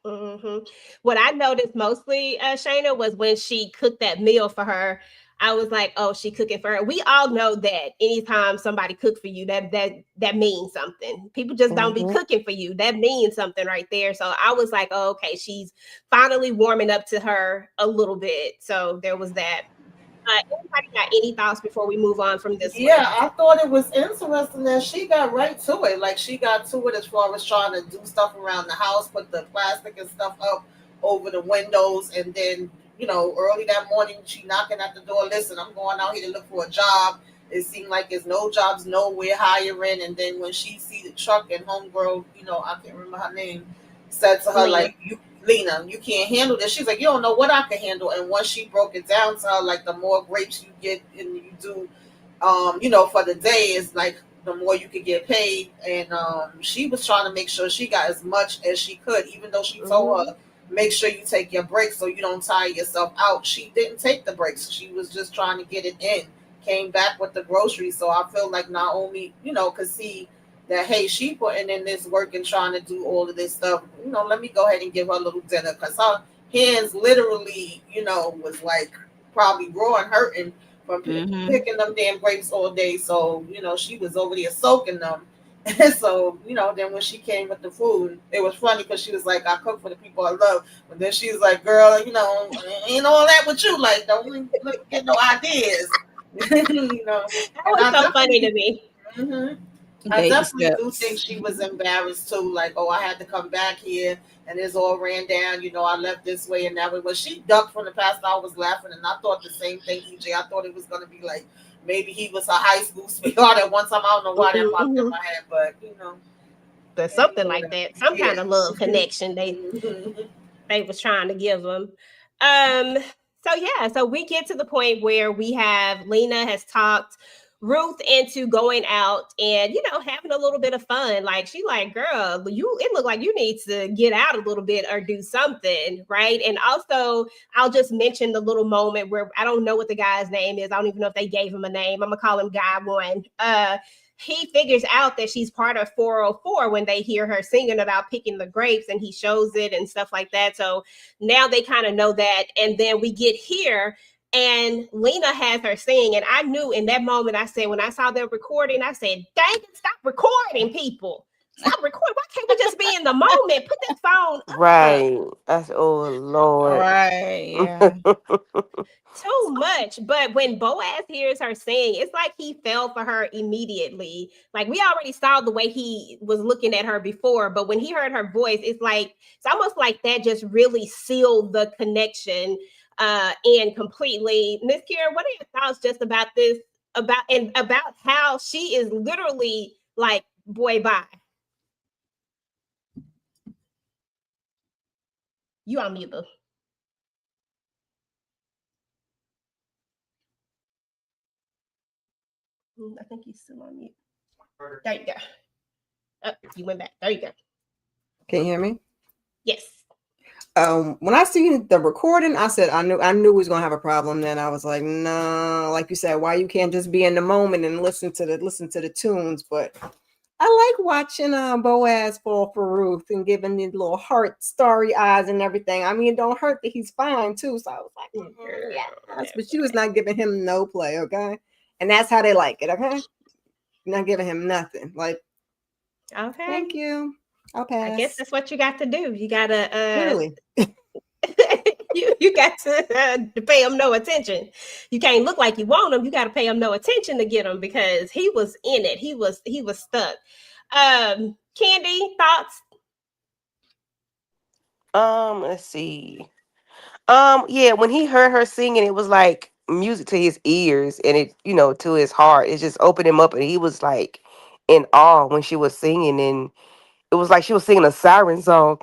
Mm-hmm. What I noticed mostly, Shayna, was when she cooked that meal for her. I was like, oh, she cooking for her. We all know that anytime somebody cooks for you, that means something. People just don't be cooking for you. That means something right there. So I was like, oh, okay, she's finally warming up to her a little bit. So there was that. Anybody got any thoughts before we move on from this? Yeah, I thought it was interesting that she got right to it. Like, she got to it as far as trying to do stuff around the house, put the plastic and stuff up over the windows, and then, early that morning, she knocking at the door. Listen, I'm going out here to look for a job. It seemed like there's no jobs nowhere hiring. And then when she see the truck and homegirl, I can't remember her name, said to her, like, Lena, you can't handle this. She's like, you don't know what I can handle. And once she broke it down to her, like the more grapes you get and you do, for the day is like the more you could get paid. And she was trying to make sure she got as much as she could, even though she told her, make sure you take your breaks so you don't tire yourself out. She didn't take the breaks. She was just trying to get it in. Came back with the groceries. So I feel like not only, could see that, hey, she putting in this work and trying to do all of this stuff, let me go ahead and give her a little dinner, because her hands literally, was like probably raw and hurting from picking them damn grapes all day. So, she was over there soaking them. And so, then when she came with the food, it was funny because she was like, I cook for the people I love. But then she was like, girl, ain't all that with you. Like, don't get no ideas. That was so funny to me. I definitely do think she was embarrassed too. Like, oh, I had to come back here and this all ran down. I left this way and that way. But she ducked from the past. I was laughing and I thought the same thing, EJ. I thought it was going to be like maybe he was a high school sweetheart at one time. I don't know why that popped in my head, but there's something like that. Some kind of love connection they was trying to give them. So we get to the point where we have Lena has talked Ruth into going out and having a little bit of fun. Like she like, girl, it looked like you need to get out a little bit or do something, right? And also I'll just mention the little moment where I don't know what the guy's name is. I don't even know if they gave him a name. I'm gonna call him Guy One. He figures out that she's part of 404 when they hear her singing about picking the grapes, and he shows it and stuff like that. So now they kind of know that. And then we get here and Lena has her sing. And I knew in that moment, I said, when I saw them recording, I said, dang it, stop recording, people. Stop recording. Why can't we just be in the moment? Put that phone up. Right. That's, oh, Lord. Right. Yeah. Too much. But when Boaz hears her sing, it's like he fell for her immediately. Like we already saw the way he was looking at her before, but when he heard her voice, it's almost like that just really sealed the connection in completely. Miss Kira, what are your thoughts just about this, about how she is literally like, boy, bye. You on mute, boo. I think he's still on mute. There you go. Oh, you went back. There you go. Can you hear me? Yes. When I seen the recording, I said I knew we was gonna have a problem. Then I was like, no, like you said, why you can't just be in the moment and listen to the tunes? But I like watching Boaz fall for Ruth and giving the little heart starry eyes and everything. I mean, it don't hurt that he's fine too. So I was like, yes, but she was not giving him no play, okay? And that's how they like it, okay? Not giving him nothing. Like, okay, thank you. I'll pass. I guess that's what you got to do. You gotta clearly. you got to pay him no attention. You can't look like you want him. You got to pay him no attention to get him because he was in it. He was stuck. Candy, thoughts? Let's see. Yeah, when he heard her singing, it was like music to his ears and it, to his heart. It just opened him up and he was like in awe when she was singing, and it was like she was singing a siren song,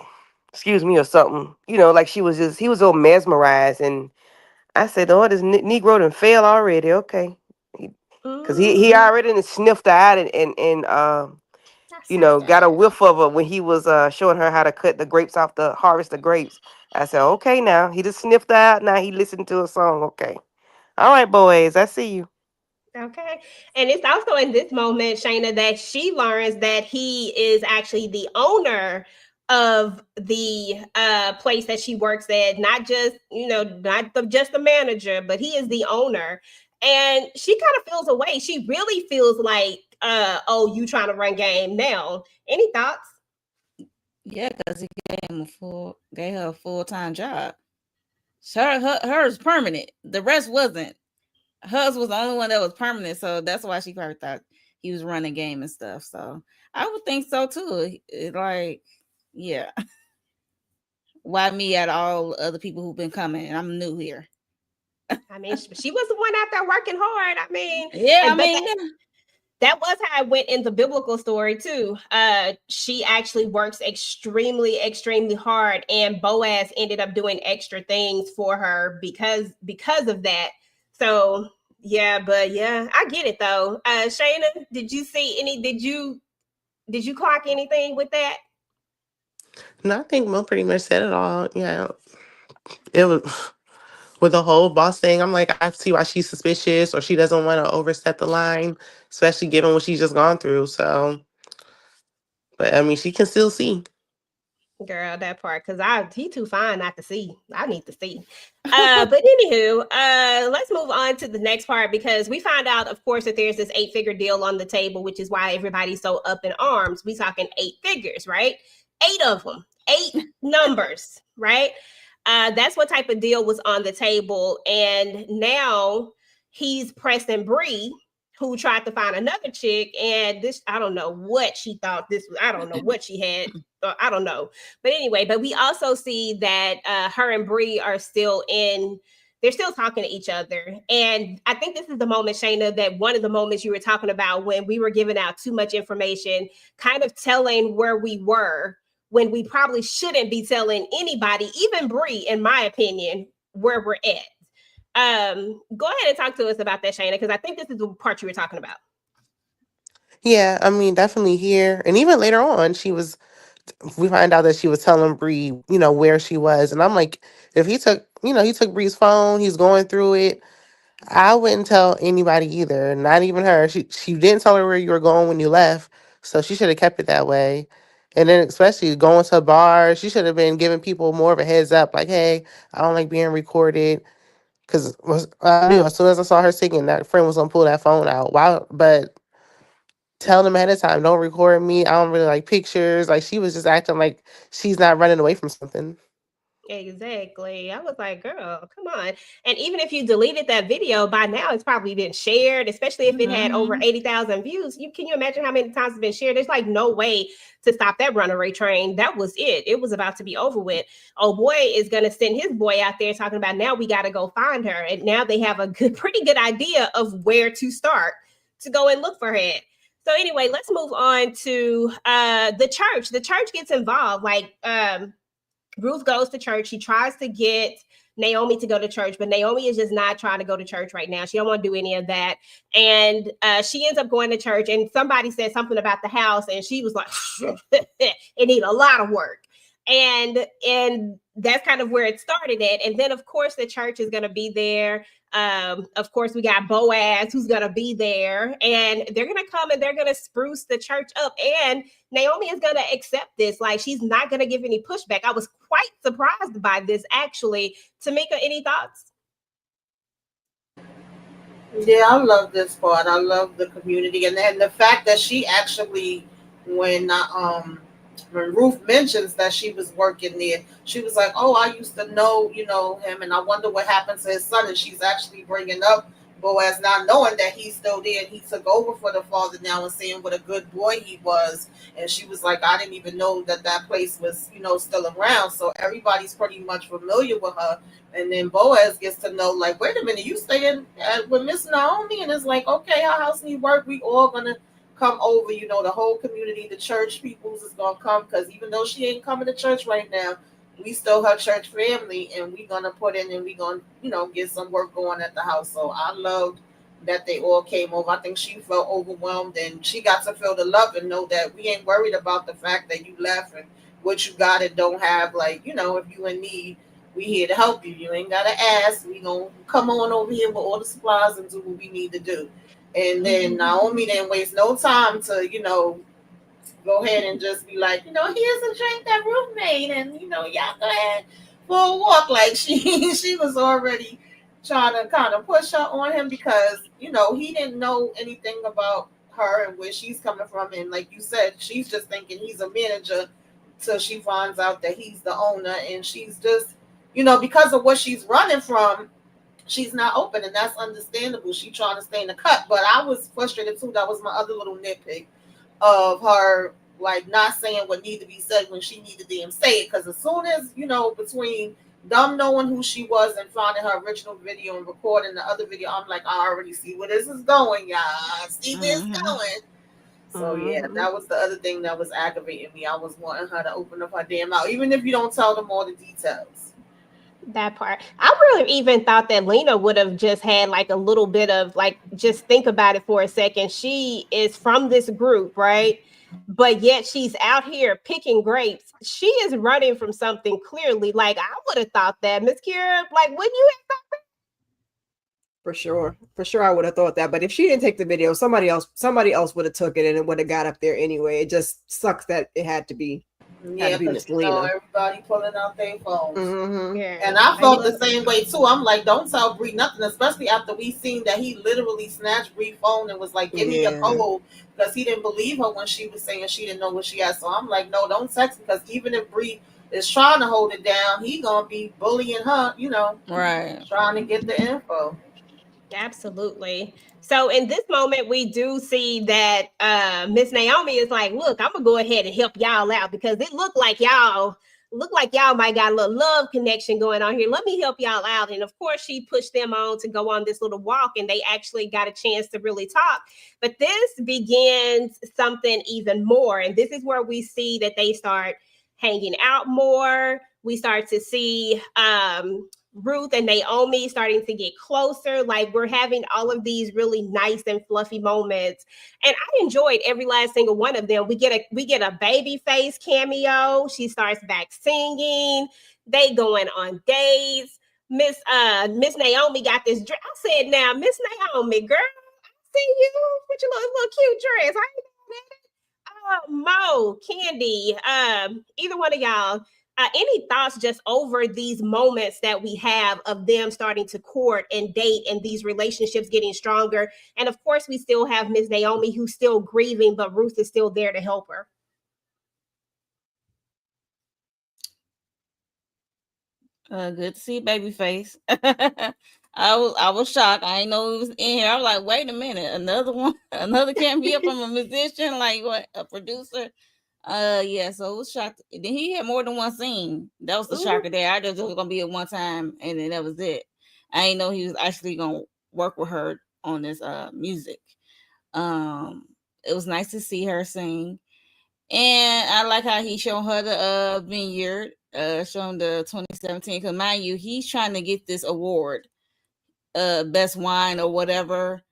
excuse me, or something. Like he was all mesmerized, and I said, oh, this Negro done fail already. Okay. Because he already done sniffed her out and got a whiff of her when he was showing her how to cut the grapes off the harvest the grapes. I said, okay, now he just sniffed her out. Now he listened to a song. Okay. All right, boys, I see you. Okay. And it's also in this moment, Shayna, that she learns that he is actually the owner of the place that she works at, not just, just the manager, but he is the owner. And she kind of feels away. She really feels like, oh, you trying to run game now. Any thoughts? Yeah, because he gave her a full-time job. Hers permanent. The rest wasn't. Hers was the only one that was permanent, so that's why she probably thought he was running game and stuff. So I would think so too. Yeah. Why me out of all other people who've been coming? I'm new here. I mean, she was the one out there working hard. I mean, yeah, That was how it went in the biblical story too. She actually works extremely hard, and Boaz ended up doing extra things for her because of that. So yeah, but yeah, I get it though. Shayna, did you see any? Did you clock anything with that? No, I think Mo pretty much said it all. Yeah, it was with the whole boss thing. I'm like, I see why she's suspicious or she doesn't want to overstep the line, especially given what she's just gone through. So, but I mean, she can still see. Girl, that part, because he too fine not to see. I need to see. But anywho, let's move on to the next part because we found out, of course, that there's this 8-figure deal on the table, which is why everybody's so up in arms. We talking 8 figures, right? 8 of them, 8 numbers, right? That's what type of deal was on the table, and now he's pressing Bree, who tried to find another chick, and this I don't know what she thought this was. I don't know what she had. I don't know. But anyway, but we also see that her and Bree are still in. They're still talking to each other, and I think this is the moment, Shayna, that one of the moments you were talking about when we were giving out too much information, kind of telling where we were when we probably shouldn't be telling anybody, even Bree, in my opinion, where we're at. Go ahead and talk to us about that, Shayna, because I think this is the part you were talking about. Yeah, I mean, definitely here. And even later on, we find out that she was telling Bree, where she was. And I'm like, if he took Bree's phone, he's going through it. I wouldn't tell anybody either, not even her. She didn't tell her where you were going when you left, so she should have kept it that way. And then especially going to a bar, she should have been giving people more of a heads up, like, "Hey, I don't like being recorded." Because I knew as soon as I saw her singing, that friend was gonna pull that phone out. Wow, but tell them ahead of time, don't record me. I don't really like pictures. Like she was just acting like she's not running away from something. Exactly. I was like, girl, come on. And even if you deleted that video by now, it's probably been shared, especially if it had over 80,000 views. Can you imagine how many times it's been shared? There's like no way to stop that runaway train. That was it. It was about to be over with. Oh boy is gonna send his boy out there talking about now we gotta go find her. And now they have a pretty good idea of where to start to go and look for her. So anyway, let's move on to the church. The church gets involved. Ruth goes to church. She tries to get Naomi to go to church, but Naomi is just not trying to go to church right now. She don't want to do any of that. And she ends up going to church, and somebody said something about the house, and she was like, it need a lot of work. And that's kind of where it started at. And then, of course, the church is going to be there. Of course, we got Boaz who's going to be there, and they're going to come and they're going to spruce the church up. And Naomi is going to accept this. Like, she's not going to give any pushback. I was quite surprised by this, actually. Tamika, any thoughts? Yeah, I love this part. I love the community, and then the fact that she actually, when when Ruth mentions that she was working there, she was like, "Oh, I used to know, him, and I wonder what happened to his son." And she's actually bringing up Boaz, not knowing that he's still there and he took over for the father now, and saying what a good boy he was. And she was like, "I didn't even know that place was, still around." So everybody's pretty much familiar with her. And then Boaz gets to know, like, wait a minute, you staying with Miss Naomi? And it's like, okay, our house need work. We all gonna come over. The whole community, the church peoples is gonna come, because even though she ain't coming to church right now, we still her church family, and we gonna put in and we gonna, get some work going at the house. So I loved that they all came over. I think she felt overwhelmed, and she got to feel the love and know that we ain't worried about the fact that you left and what you got and don't have. Like, if you in need, we here to help you. You ain't gotta ask. We gonna come on over here with all the supplies and do what we need to do. And then Naomi didn't waste no time to, go ahead and just be like, here's a drink that Ruth made, and y'all go ahead for a walk. Like she was already trying to kind of push her on him, because he didn't know anything about her and where she's coming from. And like you said, she's just thinking he's a manager till she finds out that he's the owner, and she's just, because of what she's running from, she's not open, and that's understandable. She trying to stay in the cut. But I was frustrated too. That was my other little nitpick of her, like, not saying what needed to be said when she needed to say it. Because as soon as, between them knowing who she was and finding her original video and recording the other video, I'm like, I already see where this is going, y'all. I see where it's going. So yeah, that was the other thing that was aggravating me. I was wanting her to open up her damn mouth, even if you don't tell them all the details. That part. I really even thought that Lena would have just had like a little bit of like, just think about it for a second. She is from this group, right? But yet she's out here picking grapes. She is running from something clearly. Like, I would have thought that, Miss Kira, like, wouldn't you have thought For sure, I would have thought that. But if she didn't take the video, somebody else would have took it, and it would have got up there anyway. It just sucks that it had to be Yeah, because Miss Lena. everybody pulling out their phones. Mm-hmm. Yeah. And I felt the same way too. I'm like, don't tell Bree nothing, especially after we seen that he literally snatched Bree's phone and was like, give me a code, because he didn't believe her when she was saying she didn't know what she had. So I'm like, no, don't text, because even if Bree is trying to hold it down, he gonna be bullying her, Right. trying to get the info. Absolutely. So in this moment, we do see that Miss Naomi is like, look, I'm gonna go ahead and help y'all out, because it looked like y'all might got a little love connection going on here. Let me help y'all out. And of course, she pushed them on to go on this little walk, and they actually got a chance to really talk. But this begins something even more. And this is where we see that they start hanging out more. We start to see Ruth and Naomi starting to get closer. Like, we're having all of these really nice and fluffy moments, and I enjoyed every last single one of them. We get a baby face cameo. She starts back singing. They going on dates. Miss Naomi got this dress. I said, now, Miss Naomi, girl, I see you with your little cute dress. Mo, Candy, either one of y'all, any thoughts just over these moments that we have of them starting to court and date and these relationships getting stronger? And of course, we still have Miss Naomi, who's still grieving, but Ruth is still there to help her. Good to see Babyface. I was shocked. I didn't know he was in here. I was like, wait a minute, another one, another cameo from a musician, like what, a producer. Yeah, so it was shocked. Then he had more than one scene. That was the shocker there. I just was gonna be at one time, and then that was it. I didn't know he was actually gonna work with her on this music. It was nice to see her sing. And I like how he showed her the vineyard, showing the 2017. Because mind you, he's trying to get this award, best wine or whatever,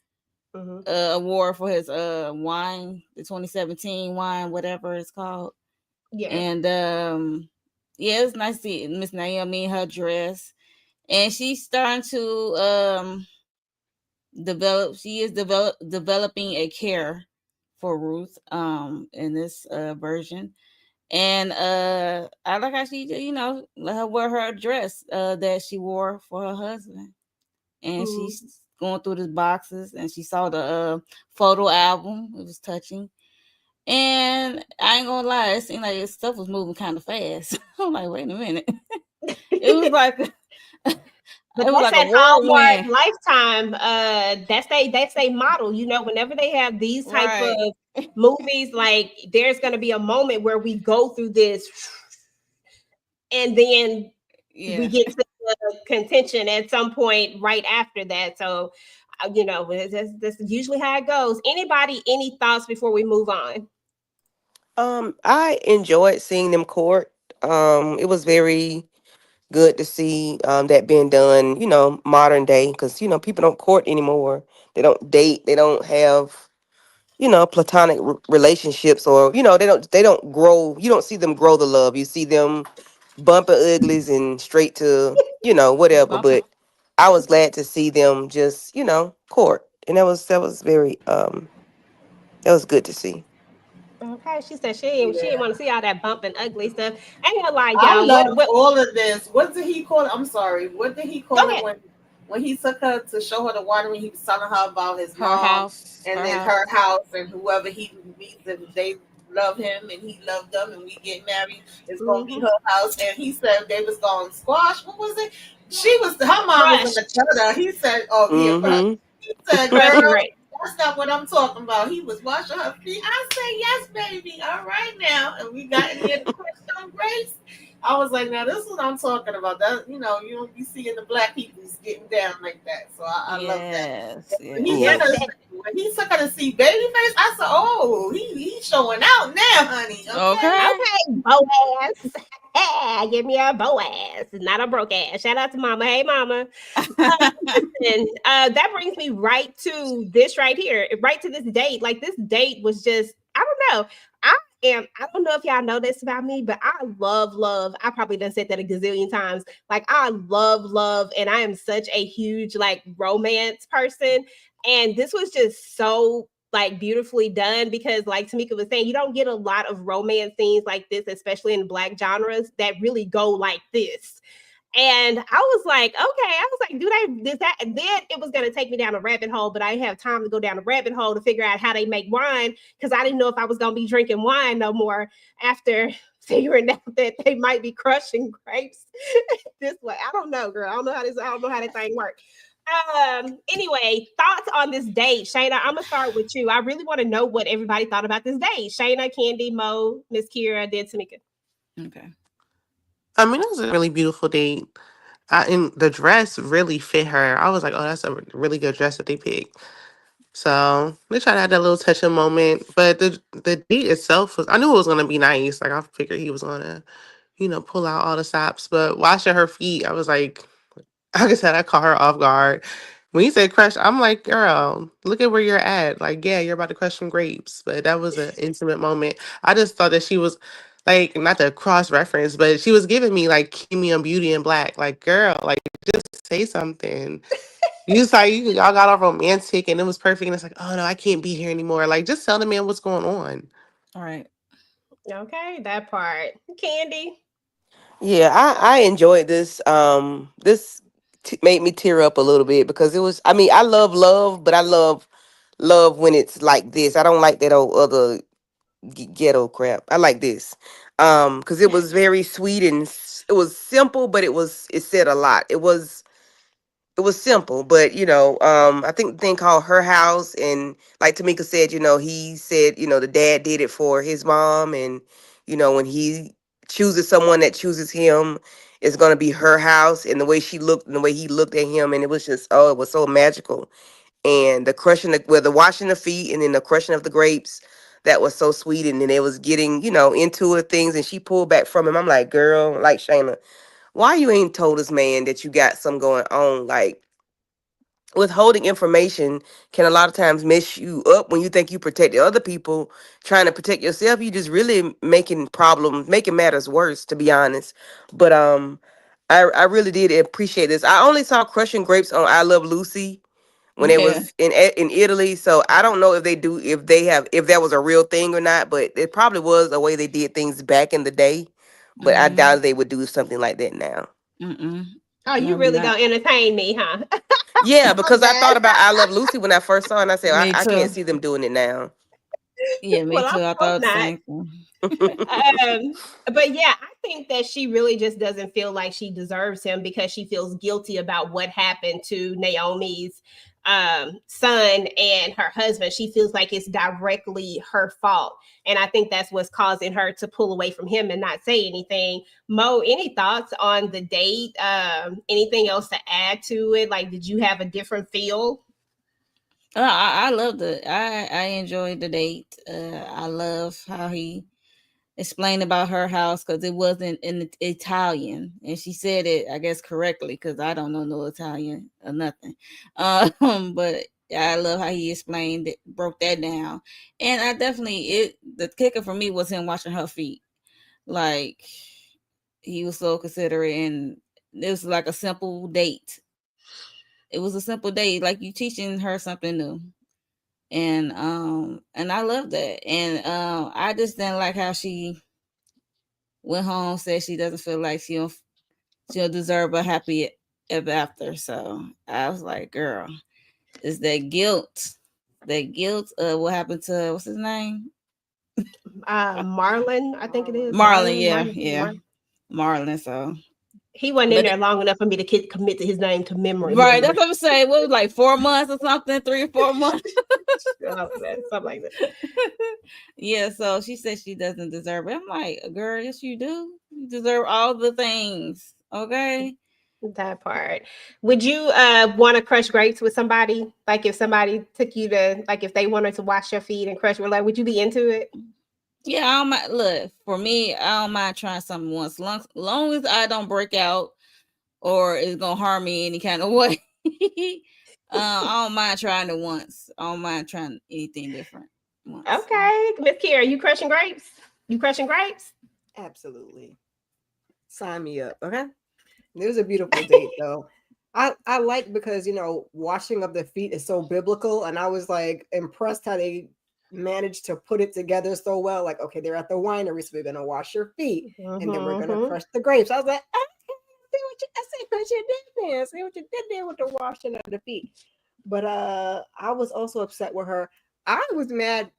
award for his wine, the 2017 wine, whatever it's called. Yeah. And yeah, it's nice to see Miss Naomi in her dress, and she's starting to develop. She is developing a care for Ruth in this version. And I like how she, let her wear her dress that she wore for her husband. And she's going through the boxes, and she saw the photo album. It was touching. And I ain't gonna lie, it seemed like this stuff was moving kind of fast. I'm like, wait a minute. It was like but that's like that Hallmark Lifetime. That's a model. Whenever they have these type of movies, like there's going to be a moment where we go through this, and then we get to the contention at some point right after that. So, that's usually how it goes. Anybody, any thoughts before we move on? I enjoyed seeing them court. It was very good to see that being done, modern day, because people don't court anymore. They don't date. They don't have platonic relationships, or they don't grow. You don't see them grow the love. You see them bumping uglies and straight to whatever. But I was glad to see them just court, and that was very that was good to see. Okay, she said she didn't want to see all that bumping ugly stuff. I ain't gonna lie, y'all. I love all of this. What did he call it? I'm sorry. What did he call it when he took her to show her the winery? He was telling her about his mom house, and then her house, and whoever he meets, and they love him and he loved them, and we get married. It's gonna be her house. And he said they was going squash. What was it? Her mom was in the gutter. He said, he said, girl, that's not what I'm talking about. He was washing her feet. I said, yes, baby. All right now. And we got in here to question on Grace. I was like, now this is what I'm talking about. That you don't be seeing the black people getting down like that. So I love that. Yes, When he Yeah. took her, when he took her to see Babyface, I said, "Oh, he's showing out now, honey." Okay. Okay. Okay, Boaz. Hey, give me a Boaz, not a broke ass. Shout out to Mama. Hey, Mama. Listen, that brings me right to this right here, right to this date. Like this date was just, I don't know. I don't know if y'all know this about me, but I love. I probably done said that a gazillion times. Like I love, and I am such a huge like romance person. And this was just so like beautifully done because like Tamika was saying, you don't get a lot of romance scenes like this, especially in Black genres that really go like this. And I was like, okay, I was like, does that? And then it was going to take me down a rabbit hole, but I didn't have time to go down a rabbit hole to figure out how they make wine because I didn't know if I was going to be drinking wine no more after figuring out that they might be crushing grapes this way. I don't know, girl. I don't know how that thing works. Anyway, thoughts on this date. Shayna, I'm gonna start with you. I really want to know what everybody thought about this date. Shayna, Candy, Mo, Miss Kira, then Tamika. Okay. I mean, it was a really beautiful date. And the dress really fit her. I was like, oh, that's a really good dress that they picked. So they tried to add that little touching moment. But the date itself was, I knew it was going to be nice. Like, I figured he was going to, pull out all the stops. But watching her feet, I was like, like I said, I caught her off guard. When he said crush, I'm like, girl, look at where you're at. Like, yeah, you're about to crush some grapes. But that was an intimate moment. I just thought that she was like, not to cross reference, but she was giving me like Kimmy on Beauty and Black. Like, girl, like just say something. Y'all got all romantic and it was perfect. And it's like, oh no, I can't be here anymore. Like, just tell the man what's going on. All right. Okay, that part. Candy. Yeah, I enjoyed this. This made me tear up a little bit because it was. I mean, I love love, but I love when it's like this. I don't like that old other ghetto crap. I like this. Because it was very sweet and it was simple, but it said a lot. It was simple, but I think the thing called Her House, and like Tamika said, he said, the dad did it for his mom, and when he chooses someone that chooses him, it's gonna be her house, and the way she looked and the way he looked at him, and it was just, oh, it was so magical. And the washing the feet and then the crushing of the grapes, that was so sweet. And then they was getting, into it things, and she pulled back from him. I'm like, girl, like Shayna, why you ain't told us, man, that you got something going on? Like, withholding information can a lot of times mess you up when you think you protect other people. Trying to protect yourself, you just really making matters worse, to be honest. But I really did appreciate this. I only saw crushing grapes on I Love Lucy when it Yeah. was in Italy, so I don't know if that was a real thing or not, but it probably was a way they did things back in the day. But I Mm-hmm. doubt they would do something like that now. Mm-mm. Oh, you No, really not. gonna entertain me, huh? Yeah, because I Okay. thought about I Love Lucy when I first saw it, and I said, Me I can't too. see them doing it now. Yeah, me Well, I too. I hope thought the not. same thing. But yeah, I think that she really just doesn't feel like she deserves him because she feels guilty about what happened to Naomi's son and her husband. She feels like it's directly her fault. And I think that's what's causing her to pull away from him and not say anything. Mo, any thoughts on the date? Anything else to add to it? Like, did you have a different feel? I loved it. I enjoyed the date. I love how he explained about her house because it wasn't in Italian, and she said it, I guess, correctly because I don't know no Italian or nothing. But I love how he explained it, broke that down, and I definitely the kicker for me was him watching her feet. Like he was so considerate, and it was like a simple date. It was a simple date, like you teaching her something new. And I love that. And I just didn't like how she went home, said she doesn't feel like she'll deserve a happy ever after. So I was like, girl, is that guilt? That guilt of what happened to what's his name? Marlon, I think it is. Marlon, Marlon, yeah, Marlon, yeah. Marlon. Marlon. So He wasn't in but there long enough for me to commit to his name to memory. right, that's what I'm saying. What was like 4 months or something, 3 or 4 months. Something like that. Yeah, so she said she doesn't deserve it. I'm like, girl, yes, you do. You deserve all the things. Okay. That part. Would you want to crush grapes with somebody? Like if somebody took you to, like if they wanted to wash your feet and crush, like, would you be into it? Yeah, I don't mind. Look, for me, I don't mind trying something once. Long as I don't break out or it's gonna harm me any kind of way. I don't mind trying it once. I don't mind trying anything different once. Okay, Miss Kira, you crushing grapes? You crushing grapes? Absolutely. Sign me up. Okay. It was a beautiful date though. I like because washing of the feet is so biblical, and I was like impressed how they managed to put it together so well. Like, okay, they're at the winery, so we're gonna wash your feet, and then we're gonna crush the grapes. I was like, see what you did there. See what you did there with the washing of the feet. But I was also upset with her. I was mad.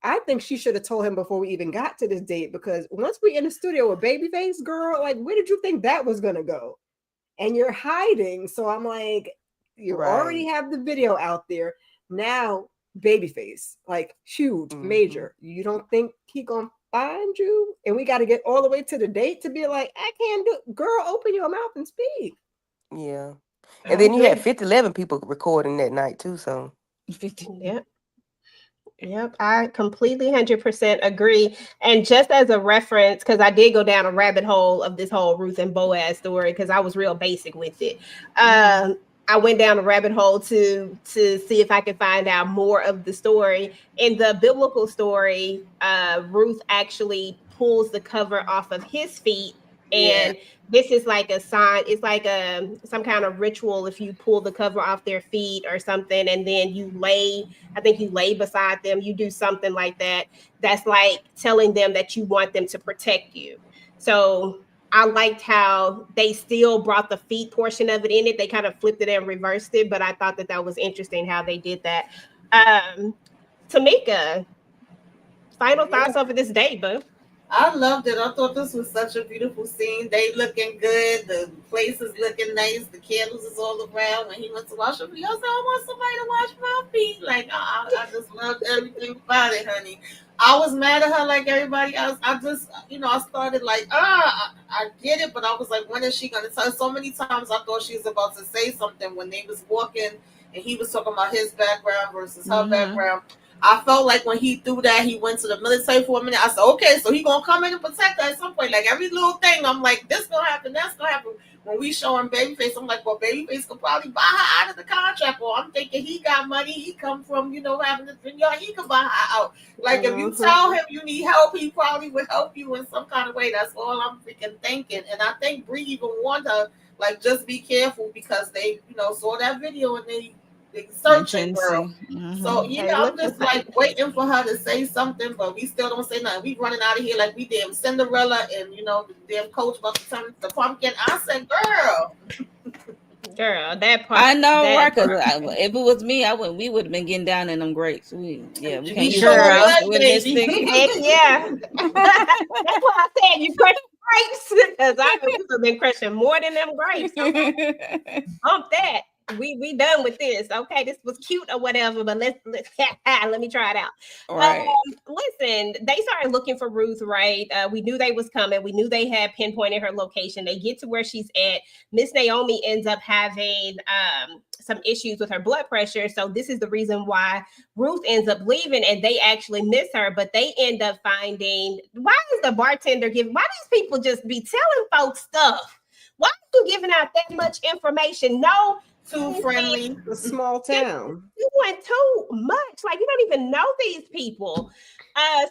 I think she should have told him before we even got to this date, because once we in the studio with Babyface, girl, like, where did you think that was gonna go? And you're hiding. So I'm like, you already have the video out there. Now, Babyface, like, huge, major. You don't think he gonna find you? And we got to get all the way to the date to be like, I can't do. Girl, open your mouth and speak. Yeah. And then you had 11 people recording that night too. So 50. Yep. Yep, I completely 100% agree. And just as a reference, because I did go down a rabbit hole of this whole Ruth and Boaz story, because I was real basic with it. I went down a rabbit hole to see if I could find out more of the story. In the biblical story, Ruth actually pulls the cover off of his feet. And this is like a sign. It's like some kind of ritual. If you pull the cover off their feet or something, and then you lay beside them, you do something like that. That's like telling them that you want them to protect you. So I liked how they still brought the feet portion of it in it. They kind of flipped it and reversed it, but I thought that was interesting how they did that. Tamika, final thoughts over this date, boo? I loved it. I thought this was such a beautiful scene. They looking good. The place is looking nice. The candles is all around. When he went to wash her feet, I said, I want somebody to wash my feet. Like, I just loved everything about it, honey. I was mad at her like everybody else. I just, I started like, I get it. But I was like, when is she going to tell? So many times I thought she was about to say something when they was walking and he was talking about his background versus her background. I felt like when he threw that, he went to the military for a minute. I said, okay, so he gonna come in and protect her at some point. Like every little thing, I'm like, this gonna happen, that's gonna happen. When we show him Babyface, I'm like, well, Babyface could probably buy her out of the contract. Or I'm thinking he got money. He come from, having this thing. He could buy her out. Like if you tell him you need help, he probably would help you in some kind of way. That's all I'm freaking thinking. And I think Bree even warned her, like, just be careful because they, saw that video and they searching, girl. So I'm just like waiting for her to say something, but we still don't say nothing. We running out of here like we damn Cinderella and the damn coach about to turn the pumpkin. I said, girl, that part. I know, right? Because if it was me, we would have been getting down in them grapes. We can't use this thing. Yeah, that's why I said you crush grapes, because I would have been crushing more than them grapes. Bump that. We done with this. Okay, this was cute or whatever, but let's let me try it out. Right. Listen, they started looking for Ruth, right? We knew they was coming. We knew they had pinpointed her location. They get to where she's at. Miss Naomi ends up having some issues with her blood pressure. So this is the reason why Ruth ends up leaving, and they actually miss her, but they end up finding, why is the bartender why these people just be telling folks stuff? Why are you giving out that much information? No, too friendly. A small town. You went too much. Like, you don't even know these people.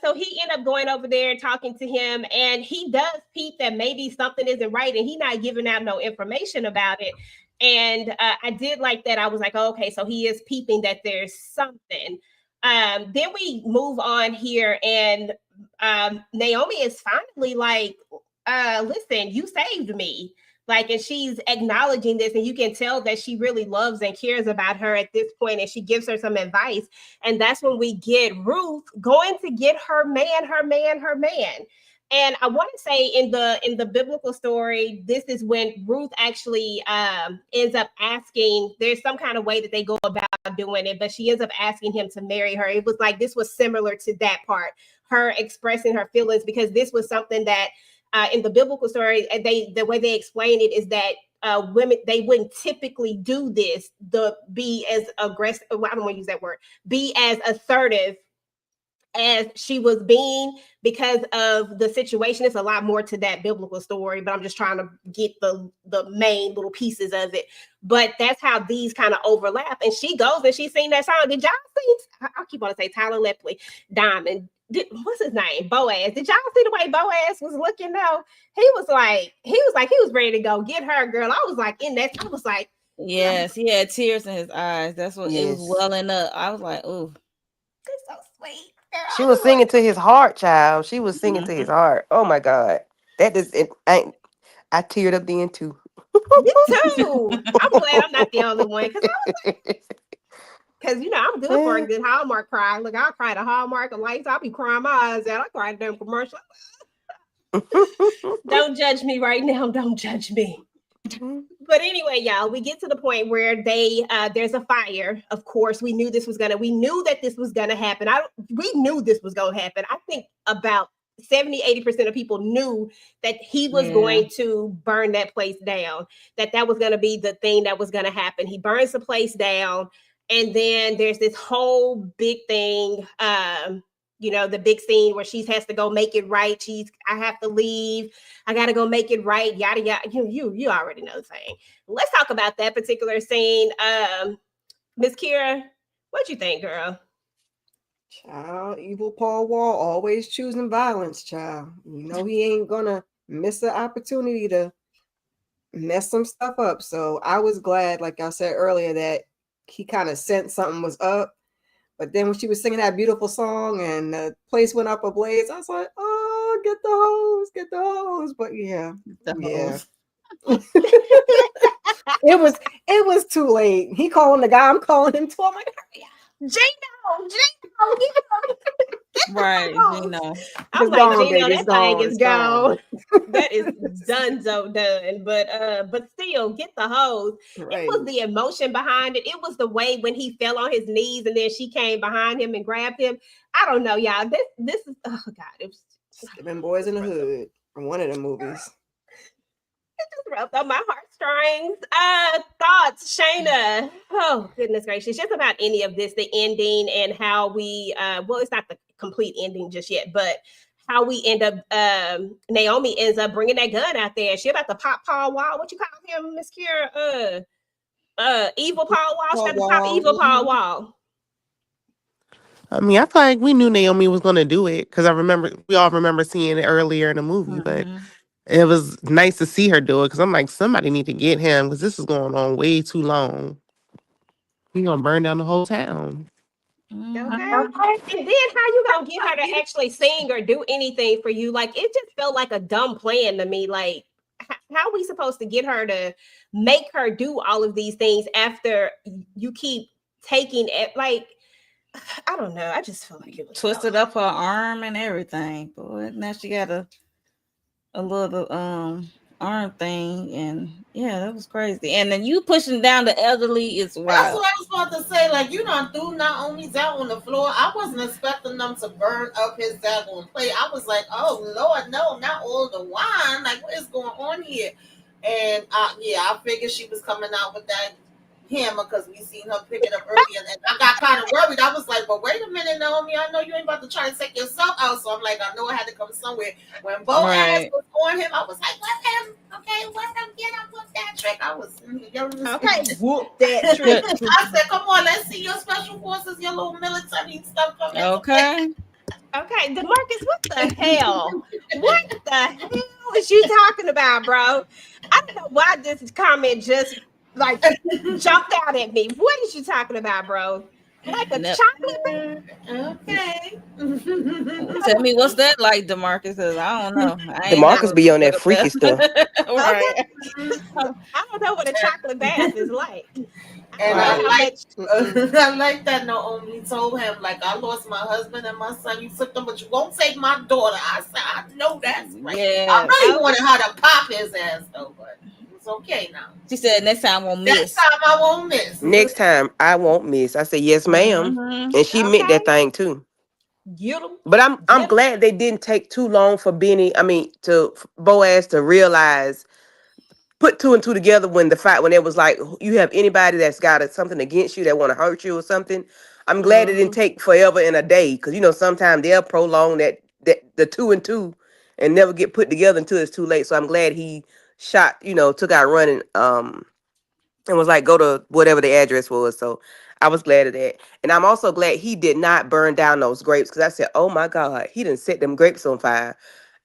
So he ended up going over there talking to him, and he does peep that maybe something isn't right, and he's not giving out no information about it. And I did like that. I was like, oh, okay, so he is peeping that there's something. Then we move on here, and Naomi is finally like, listen, you saved me. Like, and she's acknowledging this, and you can tell that she really loves and cares about her at this point, and she gives her some advice. And that's when we get Ruth going to get her man. And I want to say in the biblical story, this is when Ruth actually ends up asking, there's some kind of way that they go about doing it, but she ends up asking him to marry her. It was like, this was similar to that part, her expressing her feelings, because this was something that in the biblical story, the way they explain it is that women, they wouldn't typically do this, be as aggressive. I don't want to use that word. Be as assertive as she was being because of the situation. It's a lot more to that biblical story, but I'm just trying to get the main little pieces of it. But that's how these kind of overlap. And she goes and she sing that song. Did y'all see? I keep on to say Tyler Lepley, Diamond. What's his name? Boaz. Did y'all see the way Boaz was looking though? He was ready to go get her, girl. I was like in that. I was like, yes, he had tears in his eyes. That's what it was welling up. I was like, oh, it's so sweet. She was singing to his heart, child. She was singing to his heart. Oh my God. That is it. I teared up then too. Me too. I'm glad I'm not the only one because I'm good for a good Hallmark cry. Look, I'll cry the Hallmark of lights. I'll be crying my eyes out. I cried them commercial. Don't judge me right now. Don't judge me. But anyway, y'all, we get to the point where there's a fire. Of course, we knew that this was gonna happen. We knew this was gonna happen. I think about 70-80% of people knew that he was going to burn that place down, that was going to be the thing that was going to happen. He burns the place down. And then there's this whole big thing, the big scene where she has to go make it right. I have to leave. I got to go make it right. Yada, yada. You already know the thing. Let's talk about that particular scene. Miss Kira, what'd you think, girl? Child, evil Paul Wall always choosing violence, child. He ain't gonna miss the opportunity to mess some stuff up. So I was glad, like I said earlier, that he kind of sensed something was up. But then when she was singing that beautiful song and the place went up ablaze, I was like, oh, get the hose. But yeah. It was too late. He calling the guy, I'm calling him too. I'm like, Gino. Right, Gino. I'm like, Gino, that thing is gone. That is done. But still, get the hose. Right. It was the emotion behind it. It was the way when he fell on his knees and then she came behind him and grabbed him. I don't know, y'all. This is, oh God, it was Seven Boys in the Hood from one of the movies. It just rubbed on my heartstrings. Thoughts, Shayna? Oh, goodness gracious. Just about any of this, the ending and how we, it's not the complete ending just yet, but how we end up, Naomi ends up bringing that gun out there. She about to pop Paul Wall. What you call him, Miss Kira? Evil Paul Wall. She got to pop evil Paul Wall. I mean, I feel like we knew Naomi was going to do it because we all remember seeing it earlier in the movie, but it was nice to see her do it because I'm like, somebody need to get him because this is going on way too long. He's going to burn down the whole town. Okay. And then how you gonna get her to actually sing or do anything for you? Like, it just felt like a dumb plan to me. Like, how are we supposed to get her to make her do all of these things after you keep taking it? Like, I don't know. I just feel like it was twisted up her arm and everything. Boy, now she got a little arm thing, and yeah, that was crazy. And then you pushing down the elderly is wild. That's what I was about to say. Like, you done threw Naomi's out on the floor. I wasn't expecting them to burn up his daggone plate. I was like, oh Lord, no, not all the wine. Like, what is going on here? And I figured she was coming out with that hammer because we seen her pick it up earlier, and I got kind of worried. I was like, but wait a minute, Naomi, I know you ain't about to try to take yourself out. So I'm like, I know I had to come somewhere. When Boaz was on him, I was like, let him get him with that trick. I was whoop that trick. I said, come on, let's see your special forces, your little military stuff coming. Okay, DeMarcus, what the hell? What the hell is you talking about, bro? I don't know why this comment just like jumped out at me. What is you talking about, bro? Like a chocolate? Okay. Tell me what's that like, DeMarcus? Because I don't know. DeMarcus be on that freaky stuff. Right. I don't know what a chocolate bath is like. And I like that Naomi told him, like, I lost my husband and my son. You took them, but you won't take my daughter. I said, I know that's right. Yeah. I really wanted her to pop his ass though, but it's okay now. She said, next time I won't miss. Next time I won't miss. Next time I won't miss. I said, yes, ma'am. And she meant that thing too. Get them. But I'm Get 'em. glad they didn't take too long for Boaz to realize, put two and two together when the fight, when it was like, you have anybody that's got something against you that want to hurt you or something. I'm glad it didn't Mhm. take forever in a day, because sometimes they'll prolong that the two and two and never get put together until it's too late. So I'm glad he shot, took out running, and was like, go to whatever the address was. So I was glad of that. And I'm also glad he did not burn down those grapes, because I said, oh my God, he didn't set them grapes on fire.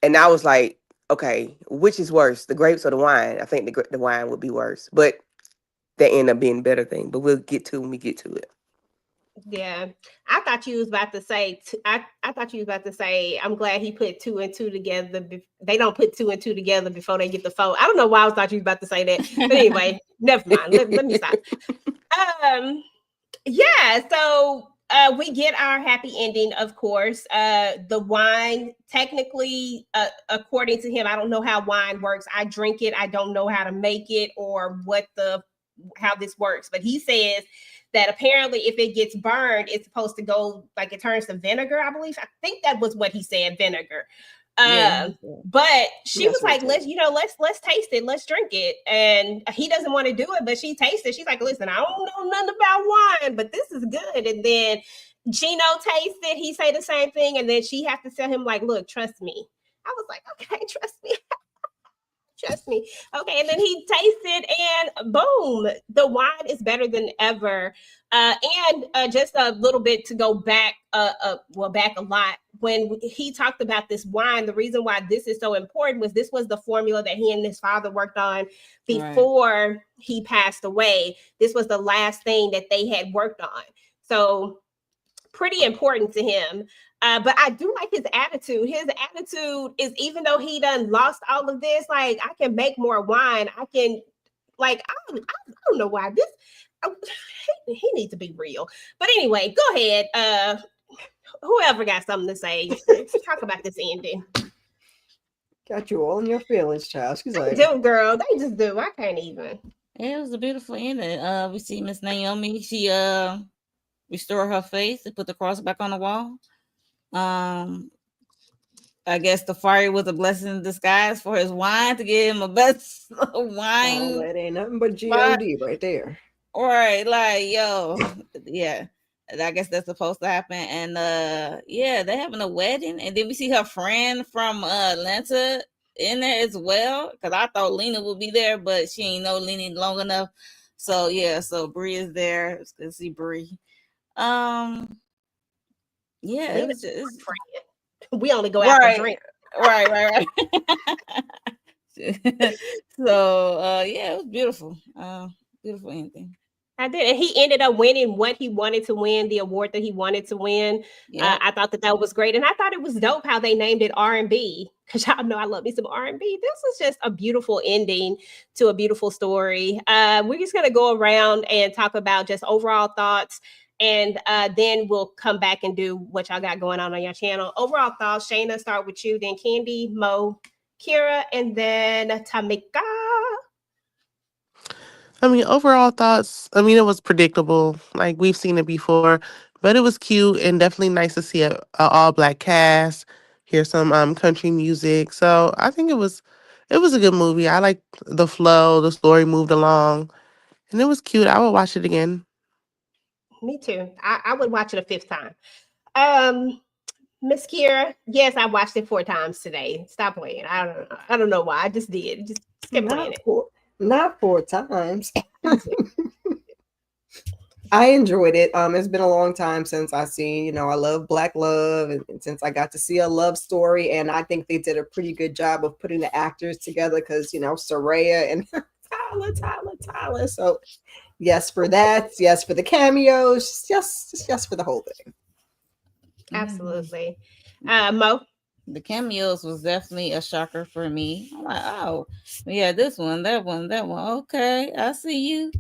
And I was like, okay, which is worse, the grapes or the wine? I think the wine would be worse, but that ended up being a better thing. But we'll get to when we get to it. Yeah, I thought you was about to say. I thought you was about to say. I'm glad he put two and two together. They don't put two and two together before they get the phone. I don't know why I thought you was about to say that. But anyway, never mind. Let me stop. Yeah. So we get our happy ending, of course. The wine, technically, according to him, I don't know how wine works. I drink it. I don't know how to make it or how this works. But he says that apparently if it gets burned, it's supposed to go, like, it turns to vinegar, I believe. I think that was what he said, vinegar. Yeah. But she was That's what like, it let's taste it, let's drink it. And he doesn't want to do it, but she tastes it. She's like, listen, I don't know nothing about wine, but this is good. And then Gino tastes it, he say the same thing, and then she has to tell him, like, look, trust me. I was like, okay, trust me. Trust me. Okay, and then he tasted, and boom, the wine is better than ever. And just a little bit to go back, back a lot. When he talked about this wine, the reason why this is so important was this was the formula that he and his father worked on before he passed away. This was the last thing that they had worked on. So pretty important to him. But I do like his attitude. His attitude is, even though he done lost all of this, like, I can make more wine. I can, like, I don't know why this. He needs to be real. But anyway, go ahead. Whoever got something to say, let's talk about this ending. Got you all in your feelings, child. She's They like, do, girl. They just do. I can't even. It was a beautiful ending. We see Miss Naomi. She restored her faith and put the cross back on the wall. I guess the fire was a blessing in disguise for his wine, to give him a best wine. oh, that ain't nothing but God right there. Right, like, yo, yeah. I guess that's supposed to happen. And yeah, they're having a wedding. And then we see her friend from Atlanta in there as well. Because I thought Lena would be there, but she ain't know Lena long enough. So yeah, so Bree is there. Let's see Bree. Yeah, it was just, we only go out for drink. Right. So yeah, it was beautiful. Beautiful ending. I did. And he ended up winning what he wanted to win, the award that he wanted to win. Yeah. I thought that was great. And I thought it was dope how they named it R&B, because y'all know I love me some R&B. This was just a beautiful ending to a beautiful story. We're just going to go around and talk about just overall thoughts. And then we'll come back and do what y'all got going on your channel. Overall thoughts, Shayna, start with you, then Candy, Mo, Kira, and then Tamika. I mean, overall thoughts, I mean, it was predictable. Like, we've seen it before, but it was cute and definitely nice to see a all black cast, hear some country music. So I think it was a good movie. I liked the flow, the story moved along, and it was cute. I would watch it again. Me too. I would watch it a fifth time. Miss Kira, yes, I watched it 4 times today. Stop playing. I don't know why. I just did. Just kept playing it. Not 4 times. I enjoyed it. It's been a long time since I seen, I love Black love, and since I got to see a love story, and I think they did a pretty good job of putting the actors together, because Soraya and Tyler. So yes for that. Yes for the cameos. Yes for the whole thing. Absolutely. Mo? The cameos was definitely a shocker for me. I'm like, oh, yeah, this one, that one. Okay, I see you.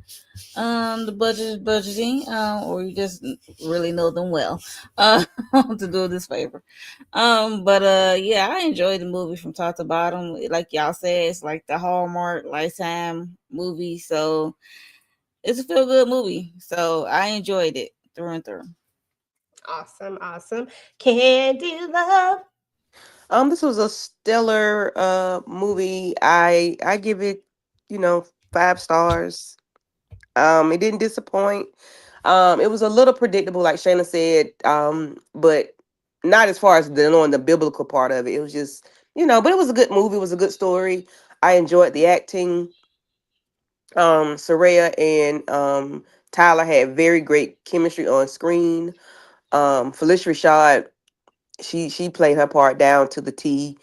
The budget is budgeting, or you just really know them well, to do this favor. But yeah, I enjoyed the movie from top to bottom. Like y'all said, it's like the Hallmark Lifetime movie, so it's a feel good movie. So I enjoyed it through and through. Awesome. Candy Love. This was a stellar movie. I give it, 5 stars. It didn't disappoint. It was a little predictable, like Shayna said, but not as far as on the biblical part of it. It was just, but it was a good movie. It was a good story. I enjoyed the acting. Soraya and Tyler had very great chemistry on screen. Phylicia Rashad, she played her part down to the T.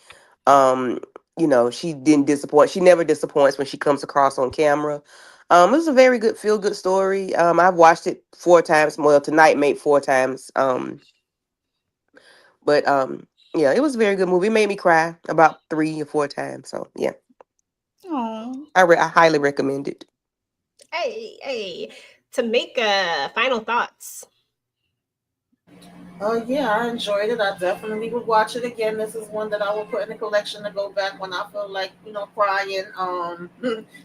Um, she didn't disappoint. She never disappoints when she comes across on camera. It was a very good feel good story. I've watched it 4 times. Well, tonight made 4 times. But yeah, it was a very good movie. It made me cry about 3 or 4 times. So yeah, Oh, I highly recommend it. Hey. Tamika, final thoughts. Oh yeah, I enjoyed it. I definitely would watch it again. This is one that I will put in the collection to go back when I feel like, crying.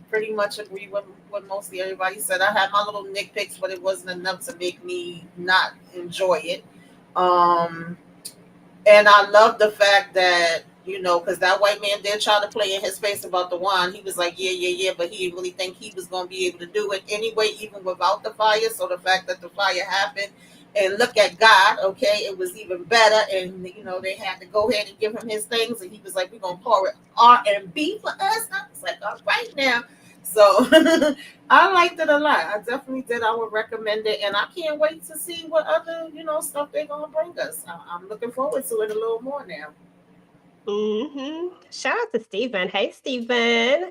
Pretty much agree with what mostly everybody said. I had my little nitpicks, but it wasn't enough to make me not enjoy it. Um, and I love the fact that, because that white man did try to play in his face about the wine. He was like, yeah, but he didn't really think he was going to be able to do it anyway, even without the fire. So the fact that the fire happened, and look at God, okay, it was even better. And, they had to go ahead and give him his things. And he was like, we're going to pour it R&B for us. I was like, all right now. So I liked it a lot. I definitely did. I would recommend it, and I can't wait to see what other stuff they're gonna bring us. I'm looking forward to it a little more now. Shout out to Stephen. Hey, Stephen.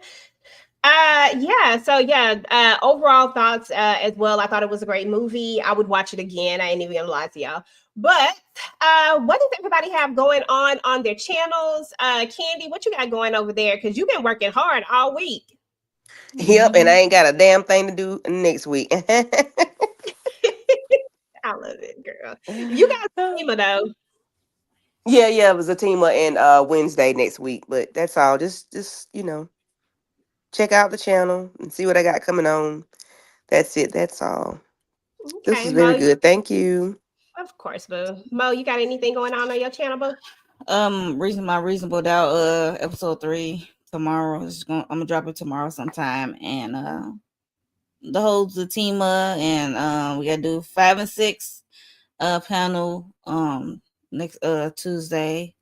Overall thoughts as well. I thought it was a great movie. I would watch it again. I ain't even gonna lie to y'all. But what does everybody have going on their channels? Candy, what you got going over there? Because you've been working hard all week. Yep, and I ain't got a damn thing to do next week. I love it, girl. You got Fatima though. Yeah, it was a team and Wednesday next week, but that's all. Just check out the channel and see what I got coming on. That's it. That's all. This Okay, was very Mo. good. Thank you. Of course, boo. Mo, you got anything going on your channel, boo? my reasonable doubt. Episode 3 tomorrow. I'm gonna drop it tomorrow sometime, and the whole Zatima, and we gotta do 5 and 6 panel next Tuesday.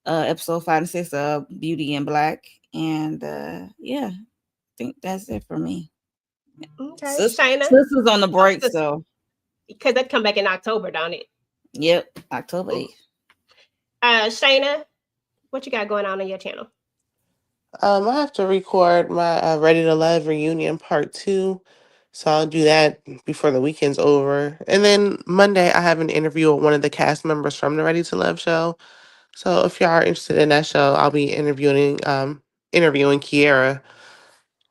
Episode 5 and 6 of Beauty in Black, and yeah, I think that's it for me. Okay, This Shayna. is on the break, so because that come back in October, don't it? Yep, October 8th. Shayna, what you got going on your channel? I have to record my Ready to Love reunion part 2. So I'll do that before the weekend's over. And then Monday, I have an interview with one of the cast members from the Ready to Love show. So if y'all are interested in that show, I'll be interviewing Kiera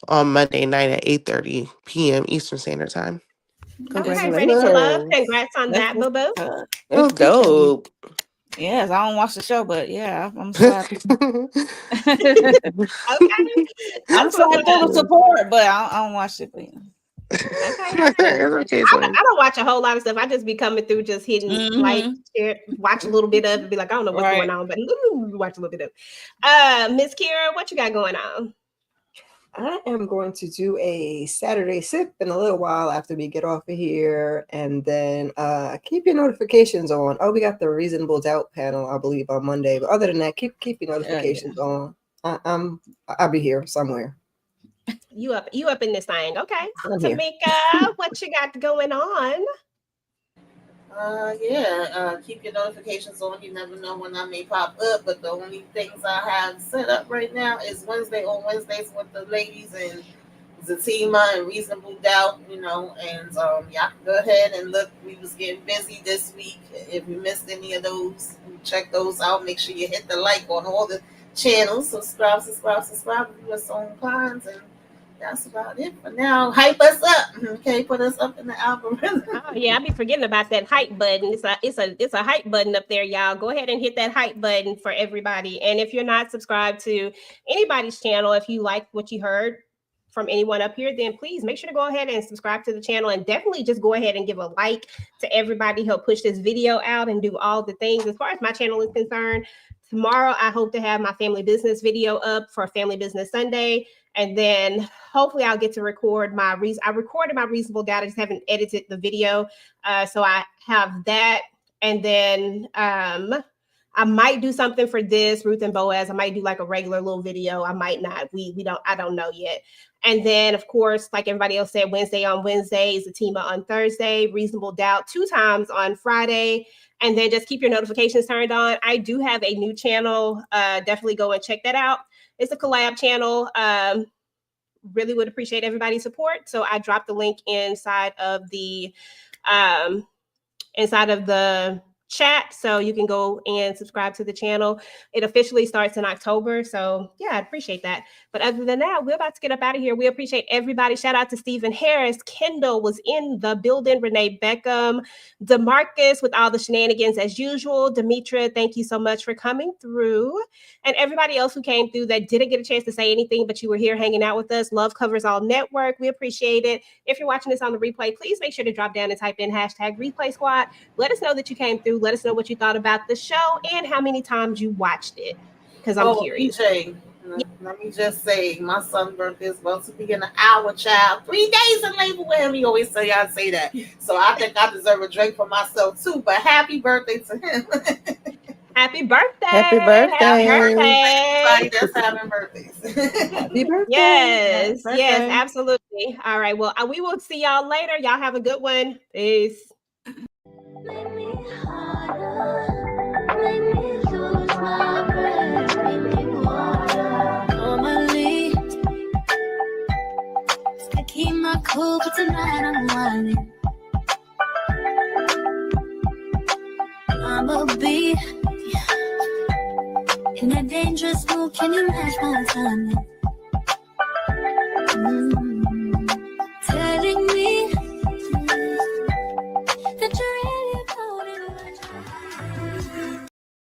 on Monday night at 8:30 p.m. Eastern Standard Time. Okay, Ready to Love. Congratulations. Congrats on that, boo boo. That's dope. Yes, I don't watch the show, but yeah, I'm sad. Okay. I'm sad for the support, but I don't watch it. But, Okay. I don't watch a whole lot of stuff. I just be coming through, just hitting like, share, watch a little bit of it, be like, I don't know what's going on, but watch a little bit of it. Miss Kira, what you got going on? I am going to do a Saturday sip in a little while after we get off of here, and then keep your notifications on. Oh, we got the Reasonable Doubt panel, I believe, on Monday. But other than that, keep your notifications on. I'll be here somewhere. You up in this thing? Okay, Tamika, what you got going on? Keep your notifications on. You never know when I may pop up, but the only things I have set up right now is Wednesdays with the ladies and Zatima and Reasonable Doubt, and y'all can go ahead and look. We was getting busy this week. If you missed any of those, check those out. Make sure you hit the like on all the channels. Subscribe if you are so inclined, and that's about it for now. Hype us up, okay? Put us up in the algorithm. Oh yeah, I be forgetting about that hype button. It's a hype button up there, y'all. Go ahead and hit that hype button for everybody. And if you're not subscribed to anybody's channel, if you like what you heard, from anyone up here, then please make sure to go ahead and subscribe to the channel, and definitely just go ahead and give a like to everybody. Help push this video out and do all the things. As far as my channel is concerned, tomorrow I hope to have my family business video up for Family Business Sunday. And then hopefully I'll get to record I recorded my reasonable doubt. I just haven't edited the video. So I have that. And then I might do something for this Ruth and Boaz. I might do like a regular little video. I might not. I don't know yet. And then, of course, like everybody else said, Wednesday on Wednesdays, Atima on Thursday, Reasonable Doubt 2 times on Friday. And then just keep your notifications turned on. I do have a new channel. Definitely go and check that out. It's a collab channel. Really would appreciate everybody's support. So I dropped the link inside of the chat, so you can go and subscribe to the channel. It officially starts in October, so yeah, I'd appreciate that. But other than that, we're about to get up out of here. We appreciate everybody. Shout out to Stephen Harris. Kendall was in the building. Renee Beckham, DeMarcus with all the shenanigans as usual. Demetra, thank you so much for coming through. And everybody else who came through that didn't get a chance to say anything, but you were here hanging out with us. Love Covers All Network. We appreciate it. If you're watching this on the replay, please make sure to drop down and type in hashtag Replay Squad. Let us know that you came through. Let us know what you thought about the show and how many times you watched it, because I'm curious. EJ, let me just say, my son's birthday is supposed to be in an hour, child. 3 days in labor with him. He always say I say that. So I think I deserve a drink for myself too. But happy birthday to him. Happy birthday. Happy birthday. Happy birthday. Everybody that's having birthdays. Happy birthday. Yes, Happy yes, birthday. absolutely. All right, well, we will see y'all later. Y'all have a good one. Peace. Make me harder, make me lose my breath, make me water. Normally, I keep my cool, but tonight I'm whining. I'ma be in a dangerous mood. Can you match my timing?